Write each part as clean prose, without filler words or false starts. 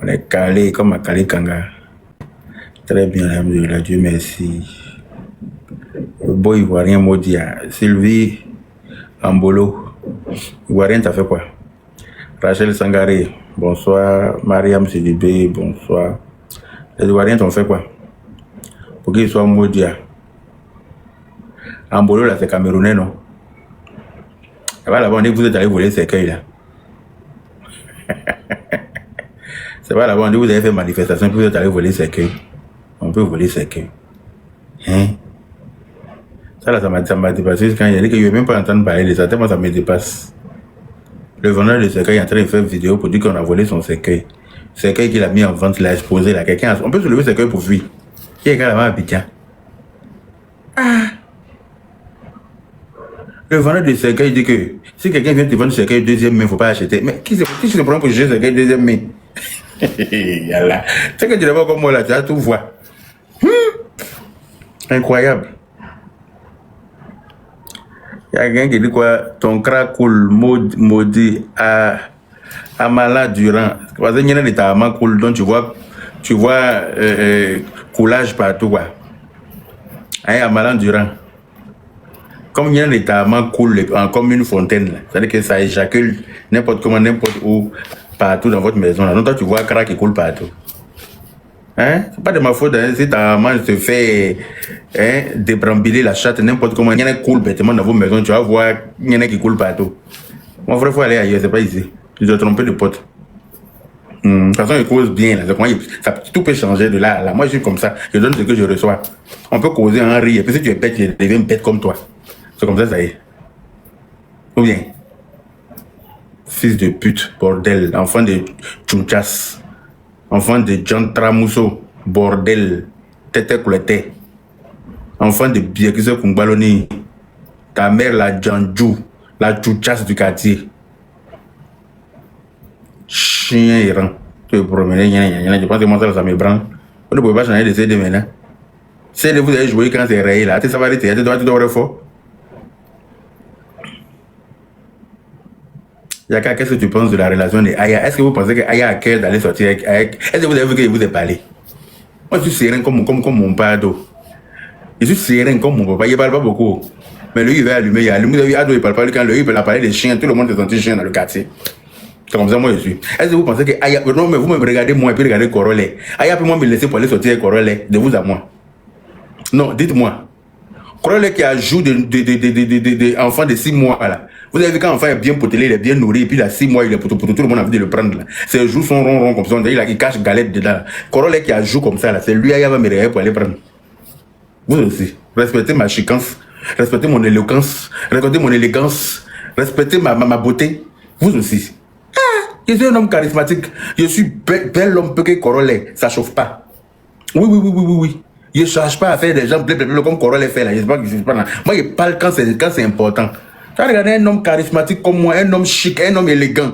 On est calé comme à Calé Kanga. Très bien, alhamdoulilah, Dieu merci. Le boy ivoirien maudit, Sylvie Ambolo. Ivoirien, t'as fait quoi? Rachel Sangaré, bonsoir. Mariam Sidibé, bonsoir. Les Ivoiriens t'ont fait quoi? Pour qu'ils soient maudits. Ambolo, là, c'est Camerounais, non? Là-bas, on dit que vous êtes allé voler ces cueils, là. C'est pas là-bas, on dit que vous avez fait manifestation, puis vous êtes allé voler ces cueils. On peut voler ces cueils. Hein? Ça, là, ça m'a dépassé. Quand il a dit que je ne vais même pas entendre parler de ça, tellement ça me dépasse. Le vendeur de cercueil est en train de faire une vidéo pour dire qu'on a volé son cercueil. Cercueil qu'il a mis en vente, il a exposé là. On peut soulever le cercueil pour fuir. Qui est là-bas à Abidjan? Ah! Le vendeur de cercueil dit que si quelqu'un vient te vendre le cercueil deuxième main, il ne faut pas acheter. Mais qui c'est le problème pour juger le cercueil deuxième main? Yalla. Tu sais que tu n'es pas comme moi là, tu as tout voir. Incroyable. Il y a quelqu'un qui dit quoi? Ton crack cool, maudit, Amala Durand. Parce qu'il y a des tamas cool, donc tu vois coulage partout, quoi. Hein, Amala Durand. Comme il y a des tamas cool, comme une fontaine, c'est-à-dire que ça éjacule n'importe comment, n'importe où, partout dans votre maison. Là. Donc toi, tu vois crack qui coule partout. Hein? C'est pas de ma faute, hein? Si ta maman se fait débrambiler la chatte, n'importe comment, il y en a qui coule bêtement dans vos maisons, tu vas voir, il y en a qui coule partout. Mon frère, il faut aller ailleurs, c'est pas ici. Tu dois tromper de pote. De toute façon, il cause bien, là. Tout peut changer de là à là. Moi, je suis comme ça, je donne ce que je reçois. On peut causer un rire, et puis si tu es bête, tu deviens bête comme toi. C'est comme ça y est. Ou bien, fils de pute, bordel, enfant de Tchouchas. Enfant de John Tramousso, bordel, tête couleté. Enfant de Biekise Kungbaloni. Ta mère, la Djanjou, la Tchouchasse du quartier. Chien errant. Tu veux promener, je pense que moi ça me branle. Vous ne pouvez pas changer de CD maintenant. CD, vous allez jouer quand c'est rayé là. Ça va arrêter, tu dois être fort. Yaka, qu'est-ce que tu penses de la relation de Aya? Est-ce que vous pensez que Aya a cœur d'aller sortir avec... Est-ce que vous avez vu que je vous ai parlé? Moi, je suis serein comme mon père. Je suis serein comme mon papa. Il ne parle pas beaucoup. Mais lui, il va allumer. Il allume. Vous avez vu, Ado, il ne parle pas. Quand lui, il peut parler des chiens. Tout le monde est senti chien dans le quartier. C'est comme ça, moi, je suis. Est-ce que vous pensez que Aya... Non, mais vous me regardez moi et puis regardez Corolé. Aya peut moi me laisser pour aller sortir avec Corolé. De vous à moi. Non, dites-moi. Corolé qui a joué des enfants de 6 mois, là. Vous avez vu quand l'enfant est bien potelé, il est bien nourri, et puis il a 6 mois, il est poteau, tout le monde a envie de le prendre. Là. Ses joues sont ronds comme ça, il cache galette dedans. Corolé qui a joué comme ça, là, c'est lui qui va me réveiller pour aller prendre. Vous aussi, respectez ma chicance, respectez mon éloquence, respectez mon élégance, respectez ma beauté. Vous aussi. Ah, je suis un homme charismatique. Je suis bel homme que Corolé, ça chauffe pas. Oui. Je ne cherche pas à faire des gens bleu comme Corolé fait là. Je sais pas, moi, je parle quand c'est important. Tu vas regarder un homme charismatique comme moi, un homme chic, un homme élégant.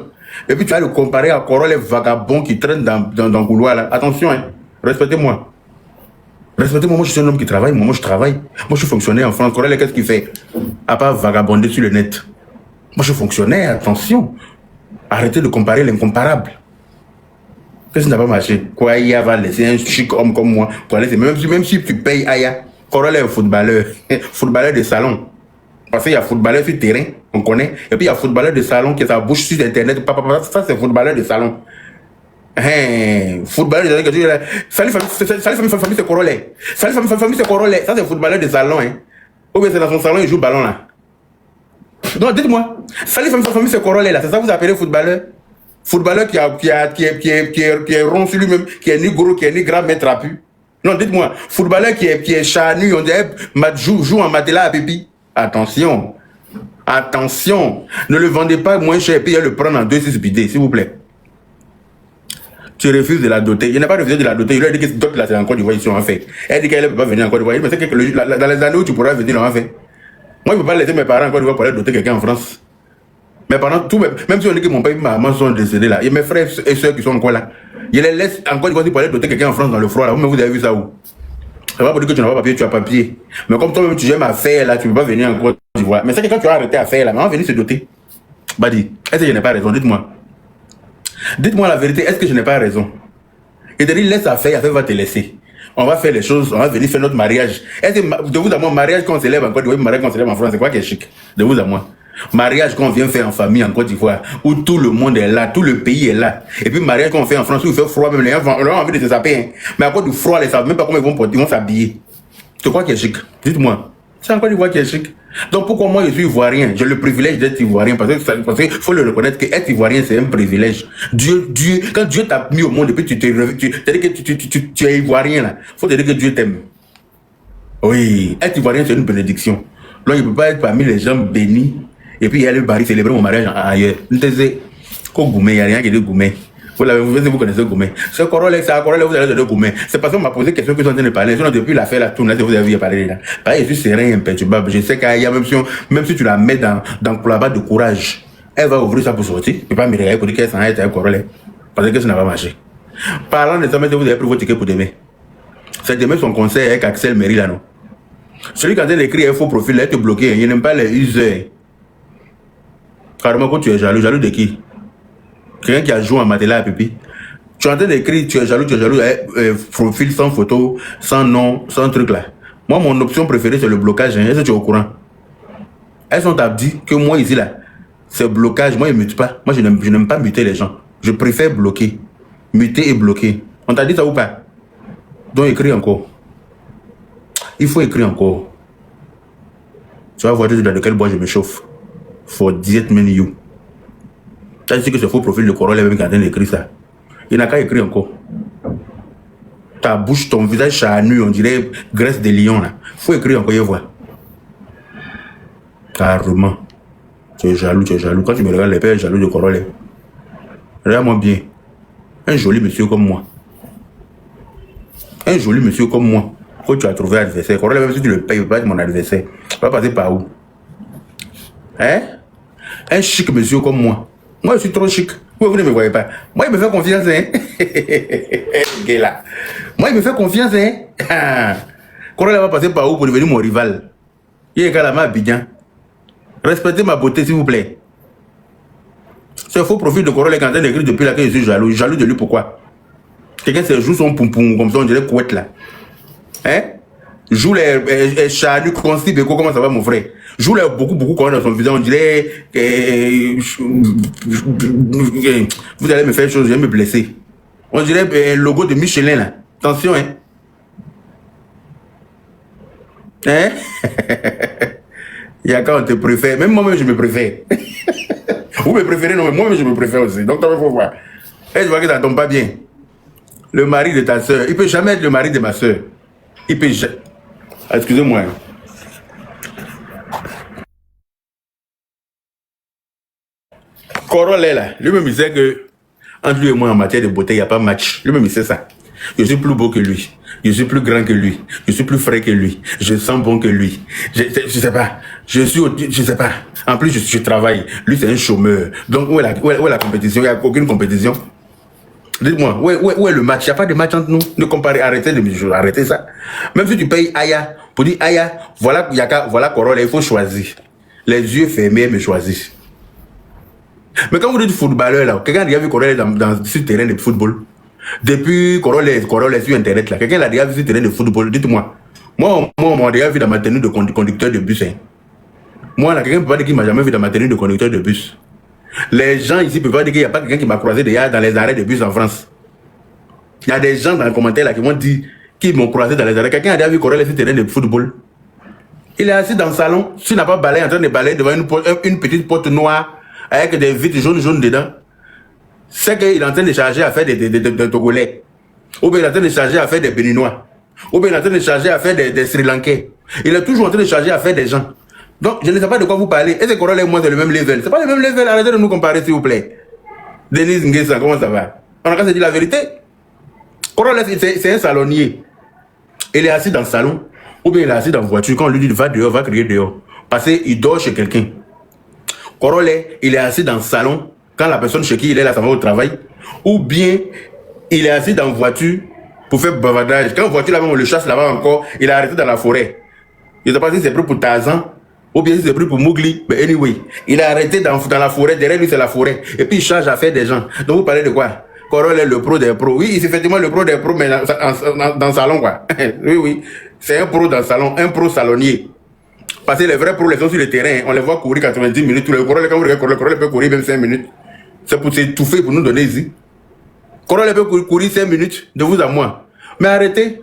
Et puis tu vas le comparer à Corolé vagabond qui traîne dans le couloir là. Attention, hein. Respectez-moi. Respectez-moi, moi je suis un homme qui travaille, moi je travaille. Moi je suis fonctionnaire en France. Corolé, qu'est-ce qu'il fait? À part vagabonder sur le net. Moi je suis fonctionnaire, attention. Arrêtez de comparer l'incomparable. Qu'est-ce qui n'a pas marché? Quoi, Aya va laisser un chic homme comme moi pour aller, même si tu payes Aya. Corolé est footballeur, footballeur de salon. Parce qu'il y a footballeur sur terrain, on connaît. Et puis il y a footballeur de salon qui a sa bouche sur internet. Ça c'est footballeur de salon. Footballeur de salon. Salut famille c'est Corolé. Salut famille c'est Corolé. Ça c'est footballeur de salon. Hein. Ou bien c'est dans son salon, il joue ballon là. Non, dites-moi. Salut famille c'est Corolé là. C'est ça que vous appelez footballeur? Footballeur qui est rond sur lui-même, qui est ni gros, qui est ni grand, mais trapu. Non, dites-moi. Footballeur qui est charnu, on dirait joue en matelas à pipi. Attention, ne le vendez pas moins cher et puis le prendre en 2,6 bidets, s'il vous plaît. Tu refuses de la doter. Il n'a pas refusé de la doter. Il lui a dit que d'autres là, c'est en Côte d'Ivoire, ils sont en fait. Elle dit qu'elle ne peut pas venir en Côte d'Ivoire. Mais c'est que dans les années où tu pourras venir en fait. Moi, je ne peux pas laisser mes parents en Côte d'Ivoire pour aller doter quelqu'un en France. Mes parents, même si on dit que mon père et ma maman sont décédés là, et mes frères et soeurs qui sont encore là, je les laisse en Côte d'Ivoire pour aller doter quelqu'un en France dans le froid là. Mais vous avez vu ça où? Ça va pas dire que tu n'as pas papier, tu as papier. Mais comme toi-même tu aimes à faire là, tu ne peux pas venir en Côte d'Ivoire. Mais c'est que quand tu as arrêté à faire là, maman va venir se doter. Badi, est-ce que je n'ai pas raison? Dites-moi. Dites-moi la vérité, est-ce que je n'ai pas raison? Il te dit, laisse affaire va te laisser. On va faire les choses, on va venir faire notre mariage. Est-ce que de vous à moi, mariage qu'on célèbre en Côte d'Ivoire, mariage qu'on célèbre en France, c'est quoi qui est chic? De vous à moi. Mariage qu'on vient faire en famille en Côte d'Ivoire, où tout le monde est là, tout le pays est là. Et puis mariage qu'on fait en France, où il fait froid, même les gens ont envie de se saper. Hein. Mais à cause du froid, ils ne savent même pas comment ils vont s'habiller. C'est quoi qui est chic? Dites-moi. C'est en Côte d'Ivoire qui est chic. Donc pourquoi moi je suis ivoirien? J'ai le privilège d'être ivoirien parce qu'il faut le reconnaître qu'être ivoirien c'est un privilège. Quand Dieu t'a mis au monde et puis tu dit que tu es ivoirien là, faut te dire que Dieu t'aime. Oui, être ivoirien c'est une bénédiction. Donc il ne peut pas être parmi les gens bénis et puis aller célébrer mon mariage ailleurs. Il n'y a rien qui dit Goumé. Vous connaissez Goumé. Ce Corolle, c'est un Corolle, vous allez de Goumé. C'est parce qu'on m'a posé question que je suis en train de parler. Sinon, depuis l'affaire, la tourne, vous avez parlé là. Pareil, je suis serein, imperturbable. Je sais qu'il y a même si tu la mets dans la barre de courage, elle va ouvrir ça pour sortir. Tu ne peux pas me regarder pour dire qu'elle s'en est un Corolle. Parce que ça n'a pas marché. Parlant de ça, vous avez pris vos tickets pour demain. C'est demain son conseil avec Axel Méry là, non? Celui qui a écrit un faux profil, il est bloqué. Il n'aime pas les users. Carrément, quand tu es jaloux, jaloux de qui? Quelqu'un qui a joué en matelas à pipi. Tu es en train d'écrire, tu es jaloux, profil sans photo, sans nom, sans truc là. Moi, mon option préférée, c'est le blocage. Est-ce que tu es au courant? Elles ont dit que moi, ici, là, c'est blocage. Moi, je ne mute pas. Moi, je n'aime pas muter les gens. Je préfère bloquer. Muter et bloquer. On t'a dit ça ou pas? Donc, écris encore. Il faut écrire encore. Tu vas voir dans lequel bois je me chauffe. For 18 you. Tu as dit que ce faux profil de Corolle même qui est en train d'écrire ça. Il n'a qu'à écrire encore. Ta bouche, ton visage charnu, on dirait graisse de lion là. Faut écrire encore, il voit. Carrément. Tu es jaloux, tu es jaloux. Quand tu me regardes les pères jaloux de Corolle, regarde-moi bien. Un joli monsieur comme moi. Un joli monsieur comme moi. Quand tu as trouvé un adversaire, Corolle, même si tu le payes, il ne peut pas être mon adversaire. Tu vas passer par où? Hein? Un chic monsieur comme moi. Moi, je suis trop chic. Vous ne me voyez pas. Moi, il me fait confiance, hein. Là. Moi, il me fait confiance, hein. Corolle va passer par où pour devenir mon rival? Il est carrément Abidjan. Respectez ma beauté, s'il vous plaît. C'est un faux profil de Corolle qui est en train d'écrire depuis là que je suis jaloux. Jaloux de lui, pourquoi? Quelqu'un se joue son poum-poum comme ça, on dirait couette là. Hein? Joue les charnues, constipes, comment ça va, mon frère? Joue les beaucoup quand dans son visage, on dirait vous allez me faire chose, je vais me blesser. On dirait un logo de Michelin là. Attention, hein? Hein? Il y a quand on te préfère, même moi-même je me préfère. Vous me préférez, non, mais moi-même je me préfère aussi. Donc, il faut voir. Et je vois que ça tombe pas bien. Le mari de ta soeur, il peut jamais être le mari de ma soeur. Il peut jamais. Excusez-moi. Corolle est là. Lui-même, il sait que entre lui et moi, en matière de beauté, il n'y a pas match. Lui-même, il sait ça. Je suis plus beau que lui. Je suis plus grand que lui. Je suis plus frais que lui. Je sens bon que lui. Je sais pas. Je sais pas. En plus, je travaille. Lui, c'est un chômeur. Donc, où est la compétition? Il n'y a aucune compétition. Dites-moi, où est le match? Il n'y a pas de match entre nous. Ne comparez, arrêtez ça. Même si tu payes Aya, pour dire Aya, voilà Corolle, il faut choisir. Les yeux fermés me choisissent. Mais quand vous dites footballeur là, quelqu'un a déjà vu Corolle sur le terrain de football? Depuis Corolle sur internet là, quelqu'un l'a déjà vu sur le terrain de football? Dites-moi. Moi, on m'a déjà vu dans ma tenue de conducteur de bus. Hein. Moi là, quelqu'un ne peut pas dire qu'il m'a jamais vu dans ma tenue de conducteur de bus. Les gens ici peuvent pas dire qu'il n'y a pas quelqu'un qui m'a croisé déjà dans les arrêts de bus en France. Il y a des gens dans les commentaires là qui m'ont dit qu'ils m'ont croisé dans les arrêts. Quelqu'un a déjà vu Corolle sur le terrain de football? Il est assis dans le salon, s'il n'a pas balayé, en train de balayer devant une petite porte noire avec des vitres jaunes dedans. C'est qu'il est en train de charger à faire des Togolais. Ou bien il est en train de charger à faire des Béninois. Ou bien il est en train de charger à faire des Sri Lankais. Il est toujours en train de charger à faire des gens. Donc, je ne sais pas de quoi vous parlez. Est-ce que Corolle et moi, c'est le même level? C'est pas le même level. Arrêtez de nous comparer, s'il vous plaît. Denise Nguessa, comment ça va? On a qu'à se dire la vérité. Corolle, c'est un salonnier. Il est assis dans le salon. Ou bien il est assis dans la voiture. Quand on lui dit va dehors, va crier dehors. Parce qu'il dort chez quelqu'un. Corolle, il est assis dans le salon. Quand la personne chez qui il est là, ça va au travail. Ou bien il est assis dans la voiture pour faire bavardage. Quand la voiture là-bas, on le chasse là-bas encore, il est arrêté dans la forêt. Je ne sais pas si c'est pris pour Tarzan. Ou bien c'est pris pour Mowgli, mais anyway, il est arrêté dans la forêt, derrière lui c'est la forêt, et puis il change à faire des gens. Donc vous parlez de quoi? Corolle est le pro des pros. Oui, c'est effectivement le pro des pros, mais dans le salon, quoi. Oui, oui. C'est un pro dans le salon, un pro salonnier. Parce que les vrais pros, les sont sur le terrain, on les voit courir 90 minutes. Tous les Corolle, quand vous regardez Corolle peut courir même 5 minutes. C'est pour s'étouffer, pour nous donner ici. Corolle peut courir 5 minutes, de vous à moi. Mais arrêtez.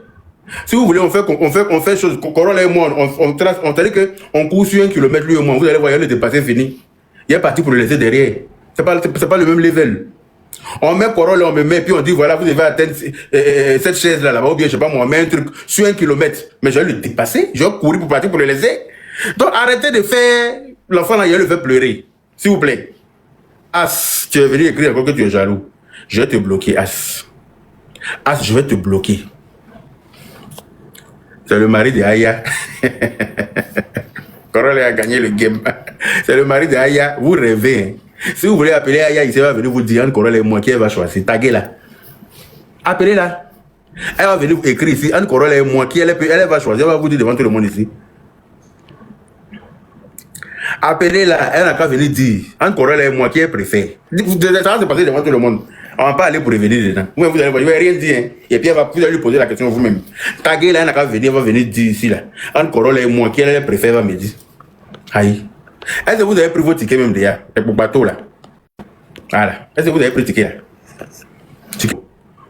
Si vous voulez, on fait chose. Corolle et moi, on trace, on t'a dit qu'on court sur 1 kilomètre, lui et moi. Vous allez voir, il est dépassé, fini. Il est parti pour le laisser derrière. C'est pas le même level. On met Corolle, on me met, puis on dit, voilà, vous devez atteindre cette chaise-là, là-bas, ou bien, je sais pas, moi, on met un truc sur 1 kilomètre. Mais je vais le dépasser, je vais courir pour partir pour le laisser. Donc, arrêtez de faire, l'enfant là, il le fait pleurer. S'il vous plaît. As, tu es venu écrire encore que tu es jaloux. Je vais te bloquer, As. As, je vais te bloquer. C'est le mari de Aya. Corolle a gagné le game. C'est le mari de Aya. Vous rêvez. Hein. Si vous voulez appeler Aya, il va venir vous dire, Anne Corolle et moi, qui elle va choisir. Taguez là. Appelez-la. Elle va venir écrire ici, Anne Corolle et moi, qui elle va choisir. Elle va vous dire devant tout le monde ici. Appelez-la. Elle n'a qu'à venir dire, Anne Corolle et moi, qui elle préfère. Ça va se passer devant tout le monde. On va pas aller pour revenir dedans. Vous allez voir, je vais rien dire. Hein. Et puis vous allez lui poser la question vous-même. Taguez là, elle n'a qu'à venir, elle va venir dire ici là. Anne Corolle et moi, qui elle préfère, va me dire. Aïe. Est-ce que vous avez pris vos tickets même déjà? C'est pour bateau là. Voilà. Est-ce que vous avez pris le ticket là?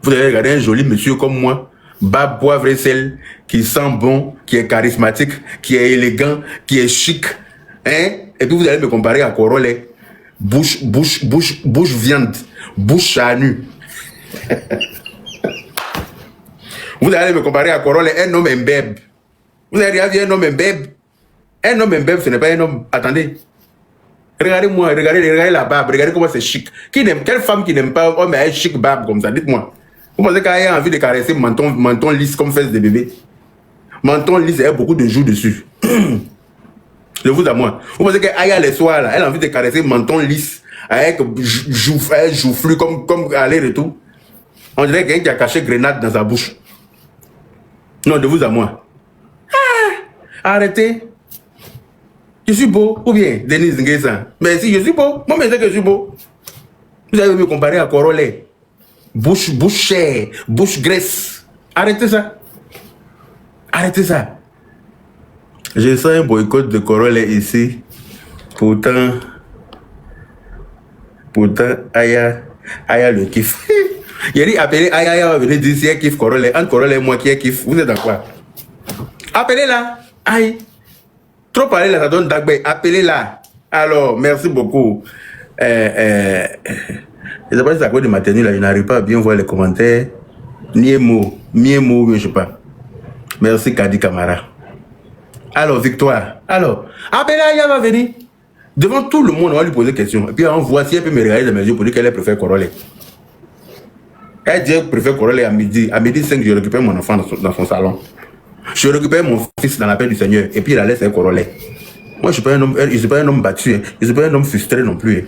Vous avez regardé un joli monsieur comme moi, bas poivre et sel, qui sent bon, qui est charismatique, qui est élégant, qui est chic. Hein? Et puis vous allez me comparer à Corolle. Bouche viande. Bouche à nu. Vous allez me comparer à Corolle, un homme imbèbe. Vous avez déjà vu un homme imbèbe? Un homme imbèbe, ce n'est pas un homme. Attendez. Regardez-moi, regardez la barbe, regardez comment c'est chic. Quelle femme qui n'aime pas un homme avec chic barbe comme ça? Dites-moi. Vous pensez qu'elle a envie de caresser menton lisse comme fesse de bébé? Menton lisse, elle a beaucoup de joues dessus. Je vous à moi. Vous pensez qu'elle a les soirs là, elle a envie de caresser menton lisse avec joufflu comme aller-retour. On dirait quelqu'un qui a caché grenade dans sa bouche. Non, de vous à moi. Ah, arrêtez. Je suis beau, ou bien Denise Nguessan. Mais si je suis beau, moi je sais que je suis beau. Vous allez me comparer à Corolle. Bouche chair, bouche graisse. Arrêtez ça. Arrêtez ça. Je sens un boycott de Corolle ici. Pourtant, Aya le kiffe. Il a dit appeler Aya va venir dire si elle kiffe Corolle. Entre Corolle et moi qui est kiffe. Vous êtes dans quoi? Appelez-la. Aïe. Trop parler là, ça donne Dagbe. Appelez-la. Alors, merci beaucoup. Je ne sais pas si c'est à cause de ma tenue là, je n'arrive pas à bien voir les commentaires. Miemo, je sais pas. Merci Kadi Kamara. Alors, Victoire. Alors, appelez-la, elle va venir. Devant tout le monde, on va lui poser des questions. Et puis on voit si elle peut me regarder dans mes yeux pour dire qu'elle préfère Corolle. Elle dit qu'elle préfère Corolle à midi. À midi 5, je récupère mon enfant dans son salon. Je récupère mon fils dans la paix du Seigneur et puis il la laisse avec Corolle. Moi, je ne suis pas un homme, battu, hein. Je ne suis pas un homme frustré non plus. Hein.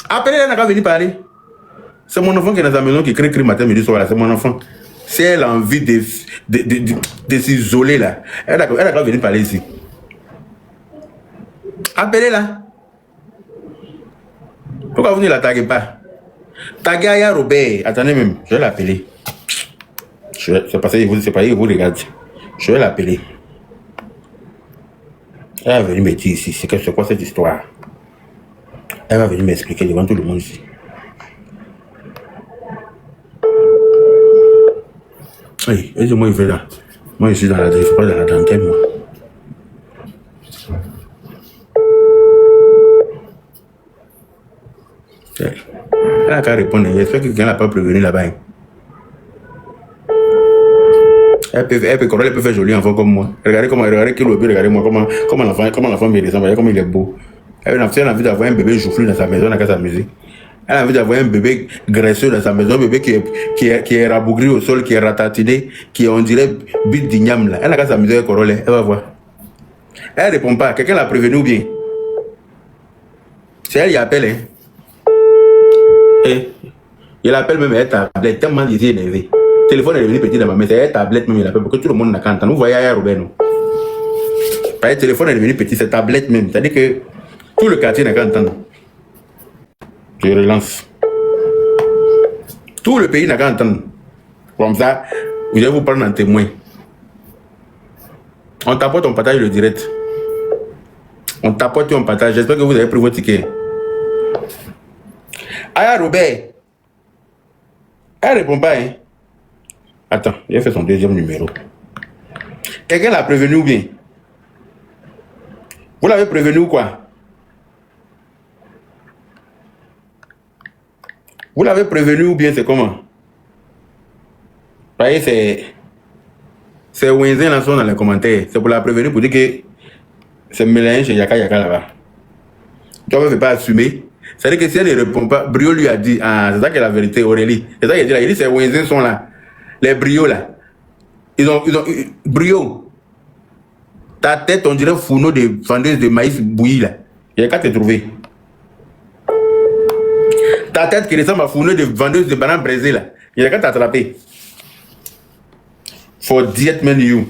Appelez-la, elle n'a qu'à venir parler. C'est mon enfant qui est dans sa maison qui crie matin, midi, soir. C'est mon enfant. Si elle a envie de s'isoler là, elle n'a qu'à venir parler ici. Appelez-la. Pourquoi vous ne la taguez pas? Taguez Aya Robert. Attendez même, je vais l'appeler. C'est pas ça, vous regardez. Je vais l'appeler. Elle va venir me dire ici, c'est quoi cette histoire? Elle va venir m'expliquer devant tout le monde ici. Oui, moi, il fait là. Moi, je suis dans la dentelle, moi. Elle a qu'à répondre. J'espère que quelqu'un n'a pas prévenu là-bas. Corolle peut faire joli enfant comme moi. Regardez qu'il est beau, regardez-moi comment l'enfant me ressemble, regardez comment il est beau. Elle a envie d'avoir un bébé joufflu dans sa maison, elle n'a qu'à s'amuser. Elle a envie d'avoir un bébé graisseux dans sa maison, un bébé qui est rabougri au sol, qui est ratatiné, qui on dirait bite d'igname là. Elle n'a qu'à s'amuser avec Corolle, elle va voir. Elle répond pas, quelqu'un l'a prévenu ou bien? C'est elle qui appelle, hein. Il appelle même elle tablette, tellement il est énervé. Le téléphone est devenu petit dans ma main, c'est elle tablette même, il appelle, parce que tout le monde n'a qu'à entendre. Vous voyez Aya Robert, non? Le téléphone est devenu petit, c'est tablette même, c'est-à-dire que tout le quartier n'a qu'à entendre. Je relance. Tout le pays n'a qu'à entendre. Comme ça, vous allez vous prendre en témoin. On tapote, on partage le direct. On tapote et on partage. J'espère que vous avez pris votre ticket. Aya Robert. Elle répond pas, hein. Attends, il a fait son deuxième numéro. Quelqu'un l'a prévenu ou bien? Vous l'avez prévenu ou quoi? Vous l'avez prévenu ou bien c'est comment? Vous voyez, c'est Wenzen là dans les commentaires. C'est pour la prévenir pour dire que c'est mélange chez Yaka Yaka là-bas. Donc elle ne veut pas assumer. C'est-à-dire que si elle ne répond pas, Brio lui a dit, ah, c'est ça qui est la vérité, Aurélie. C'est ça qu'il a dit là. Il dit c'est Wenzen sont là. Les Brio là. Ils ont Brio. Ta tête, on dirait fourneau de vendeuse de maïs bouilli là. Il n'y a qu'à te trouver. Ta tête qui ressemble à fourneau de vendeuse de bananes braisées là. Il n'y a qu'à t'attraper. For diet menu.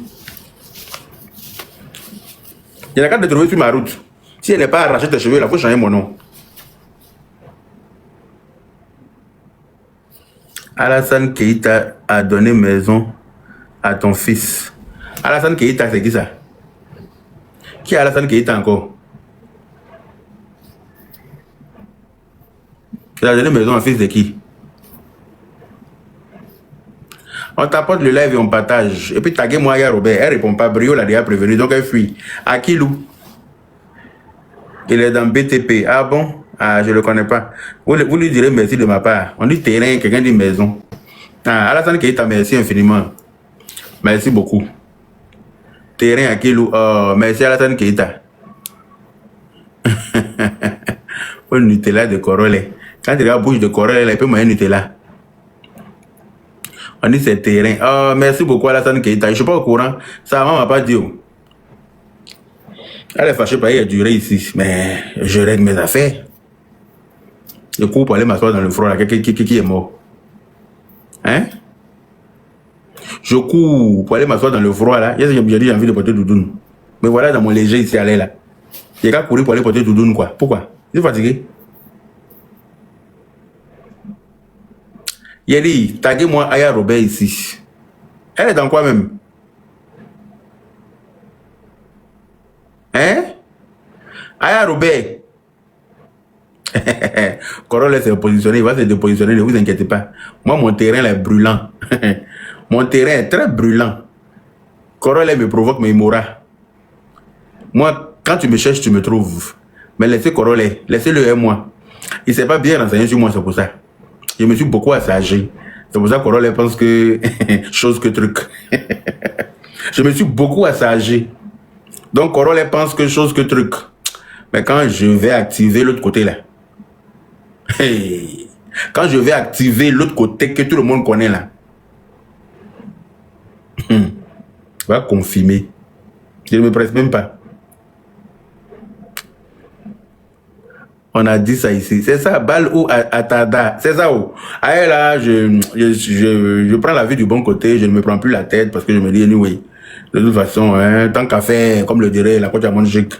Il n'y a qu'à te trouver sur ma route. Si elle n'est pas arrachée tes cheveux là, il faut changer mon nom. Alassane Keita a donné maison à ton fils. Alassane Keita, c'est qui ça? Qui est Alassane Keita encore? Il a donné maison à fils de qui? On t'apporte le live et on partage. Et puis taguez moi, Aya Robert. Elle répond pas. Brio l'a déjà prévenu, donc elle fuit. Akilou. Il est dans BTP. Ah bon? Ah, je le connais pas. Vous lui direz merci de ma part. On dit terrain, quelqu'un dit maison. Ah, Alassane Keita, merci infiniment. Merci beaucoup. Terrain Akilou. Oh, merci Alassane Keita. Un Nutella de Corolle. Quand il a bouche de Corolle, il peut manger Nutella. On dit c'est terrain. Oh, merci beaucoup Alassane Keita. Je ne suis pas au courant. Ça, maman m'a pas dit. Elle est fâchée parce qu'il y a duré ici. Mais je règle mes affaires. Je cours pour aller m'asseoir dans le froid. Là. Qui est mort? Hein? Je cours pour aller m'asseoir dans le froid. Là. J'ai dit j'ai envie de porter doudoune. Mais voilà dans mon léger ici aller là. Il y a qu'à courir pour aller porter doudoune quoi. Pourquoi? Je suis fatigué. Il a dit, taguez-moi Aya Robert ici. Elle est dans quoi même? Hein? Aya Robert. Corolle s'est positionné, il va se dépositionner, ne vous inquiétez pas. Moi, mon terrain là, est brûlant. Mon terrain est très brûlant. Corolle me provoque, mais il mourra. Moi, quand tu me cherches, tu me trouves. Mais laissez Corolle, laissez-le et moi. Il ne s'est pas bien renseigné sur moi, c'est pour ça. Je me suis beaucoup assagé. C'est pour ça que Corolle pense que chose que truc. Je me suis beaucoup assagé. Donc Corolle pense que chose que truc. Mais quand je vais activer l'autre côté là. Quand je vais activer l'autre côté que tout le monde connaît là. Va confirmer. Je ne me presse même pas. On a dit ça ici. C'est ça, Bal ou Atada. C'est ça où. Ah là, je prends la vie du bon côté, je ne me prends plus la tête parce que je me dis, anyway, de toute façon, hein, tant qu'à faire, comme le dirait la coach à Monjic,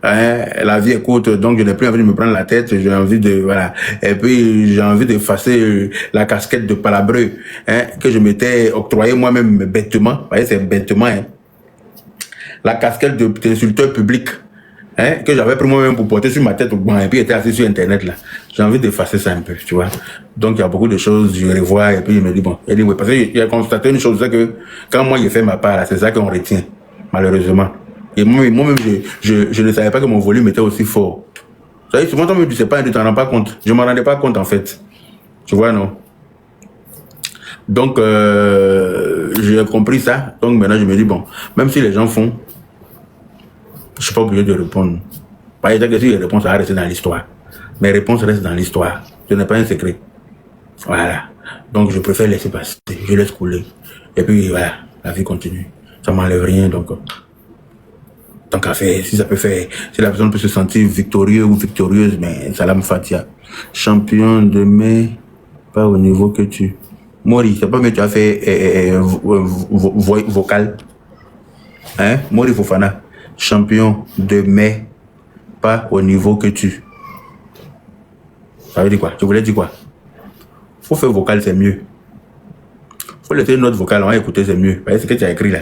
hein, la vie est courte, donc je n'ai plus envie de me prendre la tête, j'ai envie de, voilà. Et puis, j'ai envie d'effacer la casquette de palabreux, hein, que je m'étais octroyé moi-même bêtement. Vous voyez, c'est bêtement, hein. La casquette d'insulteur public. Hein, que j'avais pris moi-même pour porter sur ma tête et puis était assis sur internet là. J'ai envie d'effacer ça un peu, tu vois. Donc il y a beaucoup de choses, je revois et puis je me dis bon, anyway, parce qu'il a constaté une chose, c'est que quand moi j'ai fait ma part là, c'est ça qu'on retient, malheureusement. Et moi-même je ne savais pas que mon volume était aussi fort. Vous savez, souvent toi-même tu sais pas, tu t'en rends pas compte. Je m'en rendais pas compte en fait. Tu vois, non? Donc j'ai compris ça. Donc maintenant je me dis bon, même si les gens font, je ne suis pas obligé de répondre. Par exemple, si les réponses ça va rester dans l'histoire. Mes réponses restent dans l'histoire. Ce n'est pas un secret. Voilà. Donc, je préfère laisser passer. Je laisse couler. Et puis, voilà. La vie continue. Ça ne m'enlève rien. Donc, tant qu'à faire, si ça peut faire, si la personne peut se sentir victorieux ou victorieuse, mais Salam Fatia. Champion de mai, pas au niveau que tu. Mori, c'est pas mais tu as fait vocal. Hein? Mori Fofana. Champion de mai, pas au niveau que tu. Ça veut dire quoi? Tu voulais dire quoi? faut faire vocal, c'est mieux. Faut laisser une note vocale, on va écouter, c'est mieux. Parce que ce que tu as écrit là.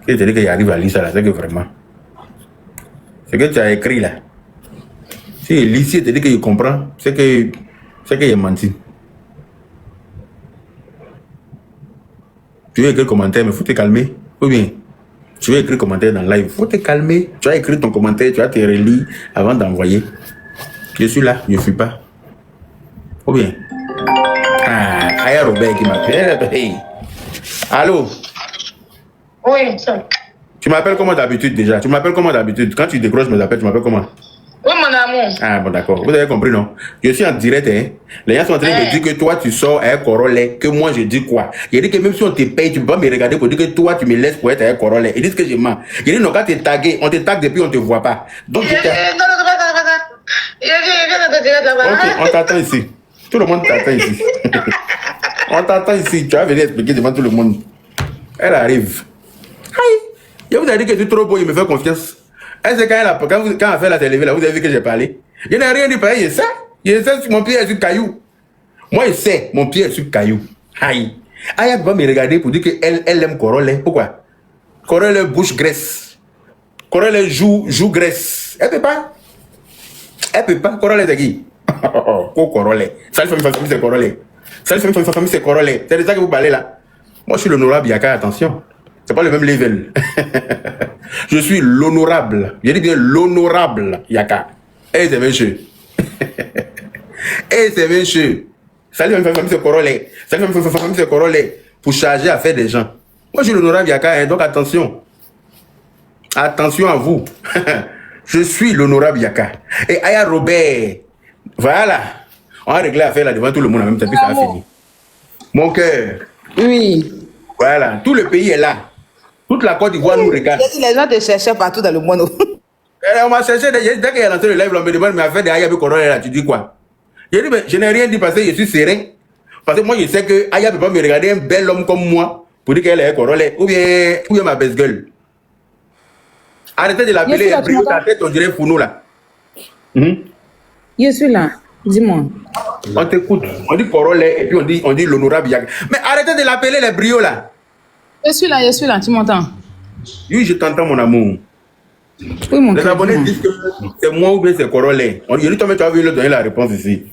C'est dire qu'il arrive à lire ça là, c'est que vraiment. Ce que tu as écrit là. Si il lit, si il te dit qu'il comprend, c'est qu'il est menti. Tu veux écrire commentaire, mais il faut te calmer. Ou bien, tu veux écrire commentaire dans le live, il faut te calmer. Tu vas écrire ton commentaire, tu vas te relire avant d'envoyer. Je suis là, je ne fuis pas. Ou bien. Ah, il y a Robert qui m'appelle. Hey. Allô? Oui, ça. Tu m'appelles comment d'habitude déjà? Tu m'appelles comment d'habitude? Quand tu décroches mes appels, tu m'appelles comment? Oui, mon amour. Ah bon, d'accord. Vous avez compris, non? Je suis en direct, hein. Les gens sont en train de me dire que toi, tu sors à un corollaire, que moi, je dis quoi? Il dit que même si on te paye, tu peux pas me regarder pour dire que toi, tu me laisses pour être à un corollaire. Ils disent que je mens. Il dit non, quand tu es tagué, on te tague depuis, on te voit pas. Donc, ok, on t'attend ici. Tout le monde t'attend ici. On t'attend ici. Tu vas venir expliquer devant tout le monde. Elle arrive. Aïe. Je vous ai dit que tu es trop beau, il me fait confiance. Est-ce que quand elle a fait la télé, là, vous avez vu que j'ai parlé? Je n'ai rien dit pareil, je sais. Je sais, mon pied est sur caillou. Moi, je sais, mon pied est sur caillou. Aïe. Aïe, elle va me regarder pour dire qu'elle aime Corolle. Pourquoi? Corolle bouche graisse. Corolle joue graisse. Elle peut pas. Elle peut pas. Corolle c'est qui? Oh, Corolle. Salut famille, c'est Corolle. Salut famille, c'est Corolle. C'est de ça que vous parlez là. Moi, je suis l'honorable Yaka, attention. C'est pas le même level. Je suis l'honorable. Je dis bien l'honorable Yaka. Et c'est monsieur. Et c'est monsieur. Salut famille, c'est Corolle. Salut famille, c'est Corolle. Pour charger à faire des gens. Moi, je suis l'honorable Yaka, hein, donc attention. Attention à vous. Je suis l'honorable Yaka. Et Aya Robert. Voilà. On a réglé l'affaire là devant tout le monde en même temps, puis ça a fini. Mon cœur. Oui. Voilà. Tout le pays est là. Toute la Côte d'Ivoire nous regarde. Les gens te cherchaient partout dans le monde. On m'a cherché, dès qu'il est lancé le live, on me demande, mais affaire de Aya Corona là, tu dis quoi? J'ai dit, mais je n'ai rien dit parce que je suis serein. Parce que moi, je sais que Aya ne peut pas me regarder un bel homme comme moi pour dire qu'elle est Corona ou bien ma baisse gueule. Arrêtez de l'appeler un brio, ta tête, on dirait Founou là. Je suis là. Dis-moi. On t'écoute. On dit Corona et puis on dit l'honorable Yaka. Mais arrêtez de l'appeler les brios là. Je suis là, tu m'entends? Oui, je t'entends, mon amour. Oui, mon Les cœur, abonnés disent que c'est moi ou bien c'est Corolla. On dit, toi, mais tu as vu lui donner la réponse ici.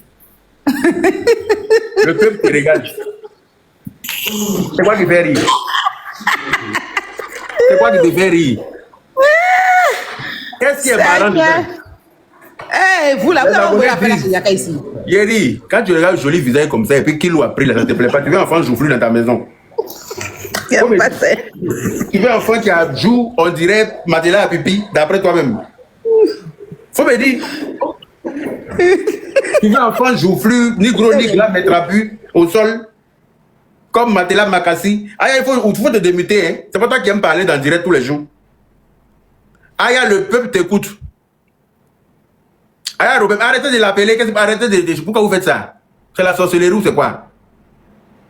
Le peuple te regarde. C'est quoi qui fait rire? C'est quoi qui te fait rire? Qu'est-ce qui est marrant dedans? Eh, vous là, vous avez envoyé l'appel à Yaka ici. Yeri, quand tu regardes joli visage comme ça et puis qu'il a pris là, ça te plaît pas. Tu veux un enfant joufflu dans ta maison. Tu veux un enfant qui a joué, on dirait matelas à pipi, d'après toi-même. Faut me dire. Tu veux un enfant joufflu, ni gros, ni gras, mais trapu, au sol, comme matelas Makassi. Aya, il faut te démuter, hein. C'est pas toi qui aimes parler dans le direct tous les jours. Aya, le peuple t'écoute. Aya, Robert, arrêtez de l'appeler, arrêtez de. Pourquoi vous faites ça? C'est la sorcellerie ou c'est quoi?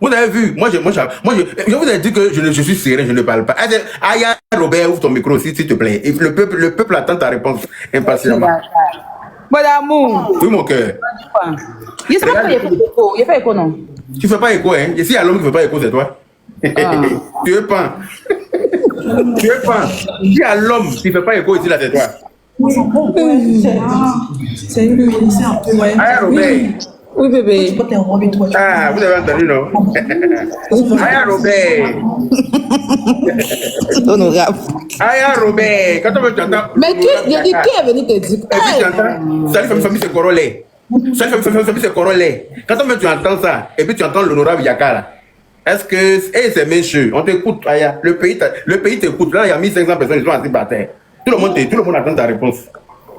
Vous avez vu, moi je vous ai dit que je suis serein, je ne parle pas. Aya, Robert, ouvre ton micro s'il te plaît. Et le peuple attend ta réponse impatiemment. Bon amour. Oui, mon cœur. Je sais pas pourquoi il fait écho, non? Tu fais pas écho, hein? Ici, il y a l'homme qui fait pas écho, c'est toi. Tu es pas. Tu es pas. Il y a l'homme qui fait pas écho ici, là, c'est toi. C'est un peu, ouais. Aya, Robert. Oui, bébé. Ah, vous avez entendu, non? Aya, Robert. Honorable. Aya, Robert. Quand on me t'entend. Mais qui est venu te dire? Et puis tu entends, salut famille, c'est Corolla. Salut famille, c'est Corolla. Quand on me tu entends ça, et puis tu entends l'honorable Yaka là. Est-ce que. Eh, c'est méchant. On t'écoute, Aya. Le pays t'écoute. Là, il y a 1500 personnes qui sont assis par terre. Tout le monde attend ta réponse.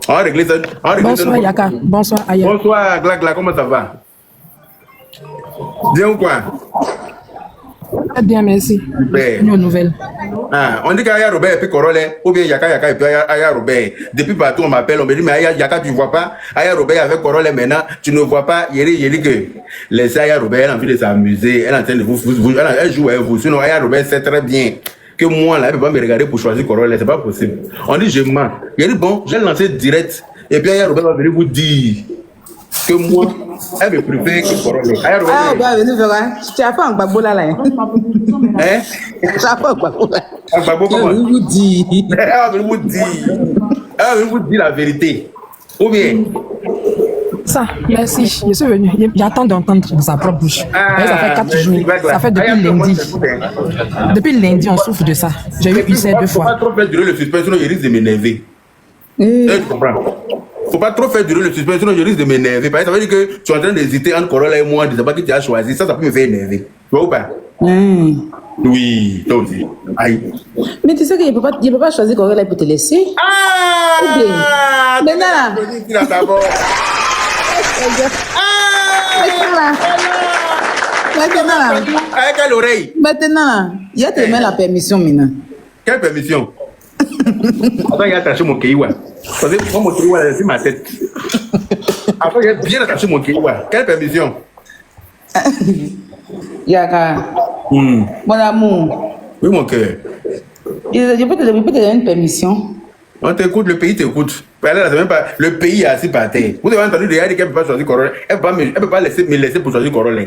On va régler ça. Bonsoir Yaka. Bonsoir Aya. Bonsoir Glagla, comment ça va? Bien ou quoi? Très bien, merci. Super. Une nouvelle. Ah, on dit qu'Aya Robert et puis Corolla, ou bien Yaka et puis Aya Robert. Depuis partout on m'appelle, on me dit mais Yaka tu vois pas? Aya Robert avec Corolla maintenant, tu ne vois pas? Il dit que laissez Aya Robert, elle a envie de s'amuser, elle est en train de elle joue avec vous. Sinon Aya Robert sait très bien que moi là, elle ne peut pas me regarder pour choisir Corolla, c'est pas possible. On dit je mens. Il dit bon, j'ai lancé direct et puis Aya Robert va venir vous dire. que moi, elle me préfère que Corolle. Ah, on va venir faire. Tu as fait un gbagbo là. Hein? Tu as fait un gbagbo là. Un gbagbo comment? Je vous dis. Elle va vous dire la vérité. Ou bien? Ça, merci. Je suis venu. J'attends d'entendre de sa propre bouche. Mais ça fait 4 jours. Ça fait depuis lundi. Depuis lundi, on souffre de ça. J'ai eu UCR 2 Faut pas fois. trop faire durer le suspense, sinon il risque de m'énerver. Tu comprends? Faut pas trop faire durer le suspense, sinon je risque de m'énerver. Parce que ça veut dire que tu es en train d'hésiter entre Corolla et moi, je ne sais pas qui tu as choisi. Ça peut me faire énerver. Tu vois ou pas? Oui, toi aussi. Aïe. Mais tu sais que je ne peux pas choisir Corolla pour te laisser. Ah! Maintenant. Maintenant. Avec quelle oreille? Maintenant. Il y a tellement la permission maintenant. Quelle permission? Attends, il a attaché mon kéiwa. Parce que moi, mon kéiwa, c'est ma tête. Après, il a bien attaché mon kéiwa. Quelle permission? Yaka. Mon amour. Oui, mon cœur. Je peux te donner une permission. On t'écoute, le pays t'écoute. Même pas, le pays est assis par terre. Vous avez entendu déjà qu'elle ne peut pas choisir Corolla. Elle ne peut pas me laisser pour choisir Corolla.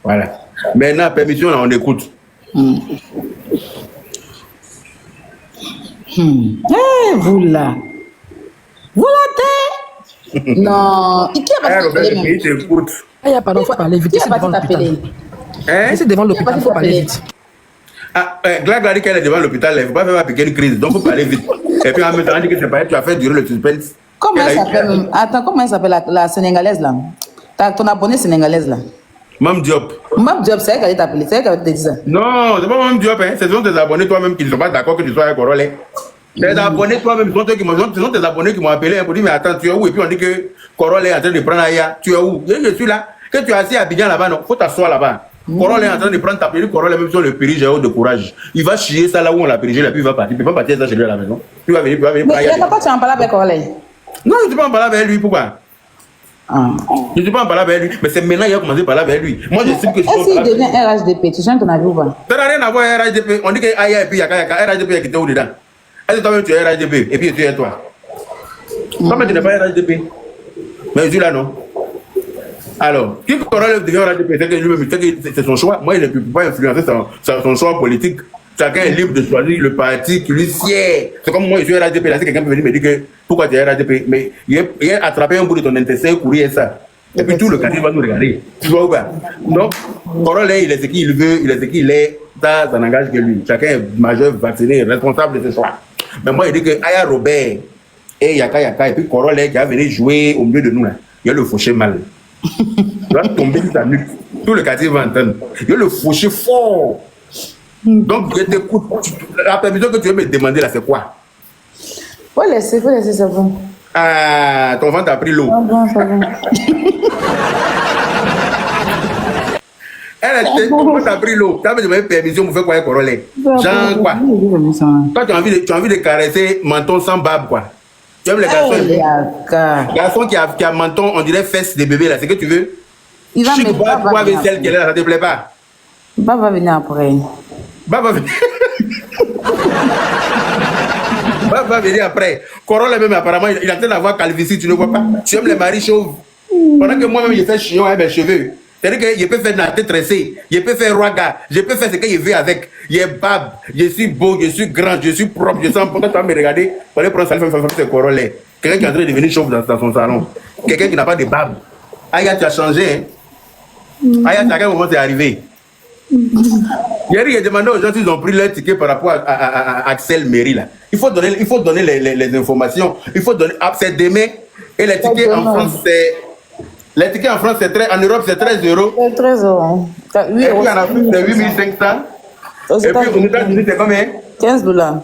Voilà. Maintenant, permission, là, on écoute. Vous là. Vous là, t'es. Non. Qui a pas Le pays t'écoute. Aya, pardon, il faut parler vite. Qui a C'est pas devant l'hôpital. t'appeler? Hein? C'est devant l'hôpital, il faut parler vite. Ah, Glag a dit qu'elle est devant l'hôpital, il ne faut pas faire une crise, donc il faut parler vite. Et puis en même temps, on dit que c'est pas elle, tu as fait durer le suspense. Comment elle s'appelle? Attends, comment elle s'appelle la Sénégalaise là? Ton abonné sénégalaise là? Mam Diop. Mam Diop, c'est elle qui allait t'appeler, c'est elle qui allait te dire ça. Non, c'est pas Mam Diop, hein. Ce sont tes abonnés toi-même qui ne sont pas d'accord que tu sois avec Corolla. Tes abonnés toi-même, ce sont tes abonnés qui m'ont appelé pour dire mais attends, tu es où? Et puis on dit que Corolla est en train de prendre Aya. Tu es où? Je suis là. Que tu es assis à Abidjan là-bas, non? Faut t'asseoir là-bas. Corolla est en train de prendre ta péri. Corolla, même si on le péri, j'ai haut de courage. Il va chier ça là où on l'a périgé, là, puis il va partir. Il peut pas partir ça chez lui à la maison. Il va venir, Mais il n'y a pas tu en parles avec Corolla. Non, je ne suis pas en parler avec lui, pourquoi? Je ne suis pas en parler avec lui, mais c'est maintenant qu'il a commencé à parler avec lui. Moi, je sais que je suis. Est-ce qu'il devient RHDP? Tu changes ton avis ou pas? Ça n'a rien à voir avec RHDP. On dit que Aya et puis Yaka, RHDP est quitté où dedans? Est-ce que toi-même tu es RHDP et puis tu es toi? Toi-même tu n'es pas RHDP. Mais je suis là, non? Alors, qui Corolla devient RHDP, c'est que lui-même, c'est son choix. Moi, il ne peut pas influencer son choix politique. Chacun est libre de choisir le parti qui lui sied. C'est comme moi, je suis RHDP. Là, si quelqu'un peut venir me dire que pourquoi tu es RHDP, mais il a attrapé un bout de ton intestin, courir ça. Et puis tout le quartier va nous regarder. Tu vois ou pas? Donc, Corolla, il est ce qu'il veut, il est ce qu'il est. Ça n'engage que lui. Chacun est majeur, vacciné, responsable de ses choix. Mais moi, il dit que Aya Robert et Yaka, et puis Corolla qui a venu jouer au milieu de nous, là, il a le fauché mal. Il va tomber sur sa nuque. Tout le quartier va entendre. Il a le fauché fort. Donc, je t'écoute. La permission que tu veux me demander là, c'est quoi? Faut laisser, c'est bon. Ah, ton ventre a pris l'eau. Ah bon, ça va. Ton ventre a pris l'eau. Tu as besoin de permission pour faire quoi, Corolla? Genre quoi? Toi, tu as envie de caresser menton sans barbe, quoi. Tu aimes les garçons? Garçon qui a menton, on dirait fesses de bébé, là. C'est que tu veux? Il va Chic, me voir avec celle qui est là, ça te plaît pas? Bab va venir après. Bab va venir. Bab va venir après. Corolla même apparemment, il est en train d'avoir calvitie, tu ne vois pas? Tu aimes les maris chauves. Pendant que moi-même, je fais chignon avec mes cheveux. C'est-à-dire que je peux faire la tête tressée, je peux faire raga, je peux faire ce que je veux avec. Je bab, je suis beau, je suis grand, je suis propre, je sens. Pourquoi tu vas me regarder? Pour aller prendre ça, c'est Corolla. Quelqu'un qui est en train de devenir chauve dans son salon. Quelqu'un qui n'a pas de barbe. Aya, tu as changé, hein? Aya, à quel moment c'est arrivé? Hier, il a demandé aux gens s'ils ont pris leur ticket par rapport à Axel Méry là. Il faut donner les informations. Il faut donner. C'est demain. Et les tickets en France, c'est. Les tickets en France, c'est très. En Europe, c'est 13 euros. C'est 13 euros. Et puis en Afrique, c'est 8500. Et puis aux États-Unis, c'est combien? $15.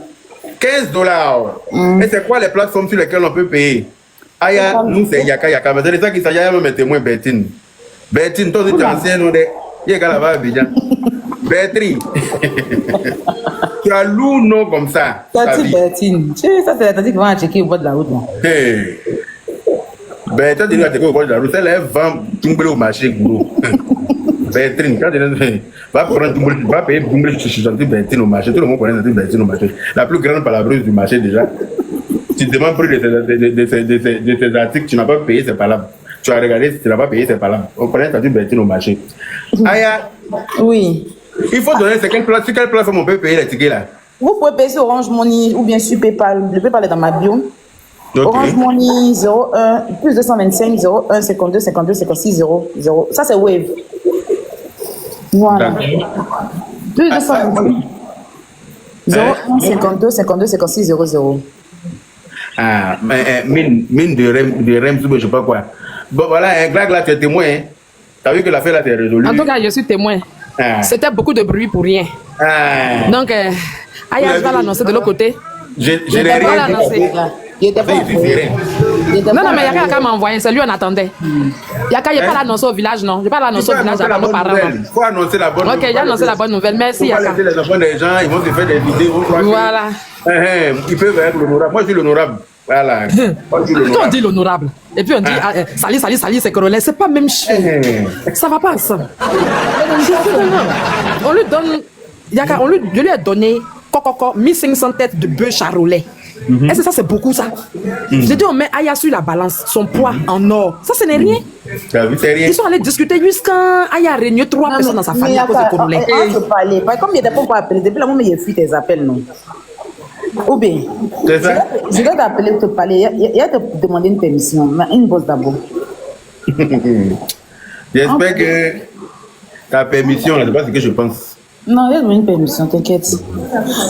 15 $. Et c'est quoi les plateformes sur lesquelles on peut payer? Aya, nous, c'est Yaka. Mais c'est de ça qu'il s'agit, même mes témoins, Bertine. Bertine, toi, tu es ancien, non? Il y a là-bas, Abidjan. Bertine. Tu as lourd nom comme ça. Bertine. Ça, c'est la tante qui va checker au bord de la route. Hey. Bertine, tu vas checker au bord de la route. Elle vend Doumbélé au marché, gros. Bertine, quand tu vas prendre Doumbélé, tu vas payer Doumbélé, tu chantes Bertine au marché. Tout le monde connaît Bertine au marché. La plus grande palabreuse du marché, déjà. Tu demandes plus de ces articles, tu n'as pas payé, c'est pas là. tu as regardé, tu n'as pas payé, c'est pas là. On prenait un statut Bertine au marché. Aya, Oui. il faut donner, c'est quelle place, sur quelle plateforme on peut payer les tickets là? Vous pouvez payer sur Orange Money ou bien sur PayPal. Le PayPal est dans ma bio. Ok. Orange Money 01 plus 225 01 52 52 56 00. Ça c'est Wave. Voilà. Plus 225 01 52 52 56 00. Ah, mine de REM, je sais pas quoi. Bon, voilà, un Glag là, tu es témoin. Hein. Tu as vu que l'affaire là, t'es résolue. En tout cas, je suis témoin. Ah. C'était beaucoup de bruit pour rien. Ah. Donc, Aya, je vais l'annoncer de l'autre côté. Je n'ai vais rien l'annoncer. dit. Il était pas Non, mais Yaka m'a envoyé, c'est lui on attendait. Yaka, je ne vais pas l'annoncer au village, non. Je ne vais pas l'annoncer au village avant nos parents. Il faut annoncer la bonne Ok, nouvelle. j'ai annoncé la bonne nouvelle. Merci, Il faut Yaka. laisser les enfants des gens, ils vont se faire des vidéos. Voilà. Ils peuvent être l'honorable. Moi, je suis l'honorable. Voilà. Moi, je suis Quand on l'honorable. dit l'honorable, et puis on dit Sali, c'est Corolais, c'est pas même chose. Ça va pas ensemble. On lui donne, Yaka, je lui ai donné 1500 têtes de bœuf charolais. Est-ce que ça c'est beaucoup ça? J'ai dit on met Aya sur la balance, son poids en or. Ça ce n'est rien. Tu as vu, c'est rien. Ils sont allés discuter jusqu'à Aya a régné 3 personnes dans sa famille à cause de Corolais. On peut parler. Comme il n'était pas appelé, depuis le moment où il a fui tes appels, non? Ou bien, C'est ça? je vais t'appeler, te parler. Il a te demander une permission. Une bosse d'abord. J'espère que ta permission, c'est pas ce que je pense. Non, il a demandé une permission, t'inquiète.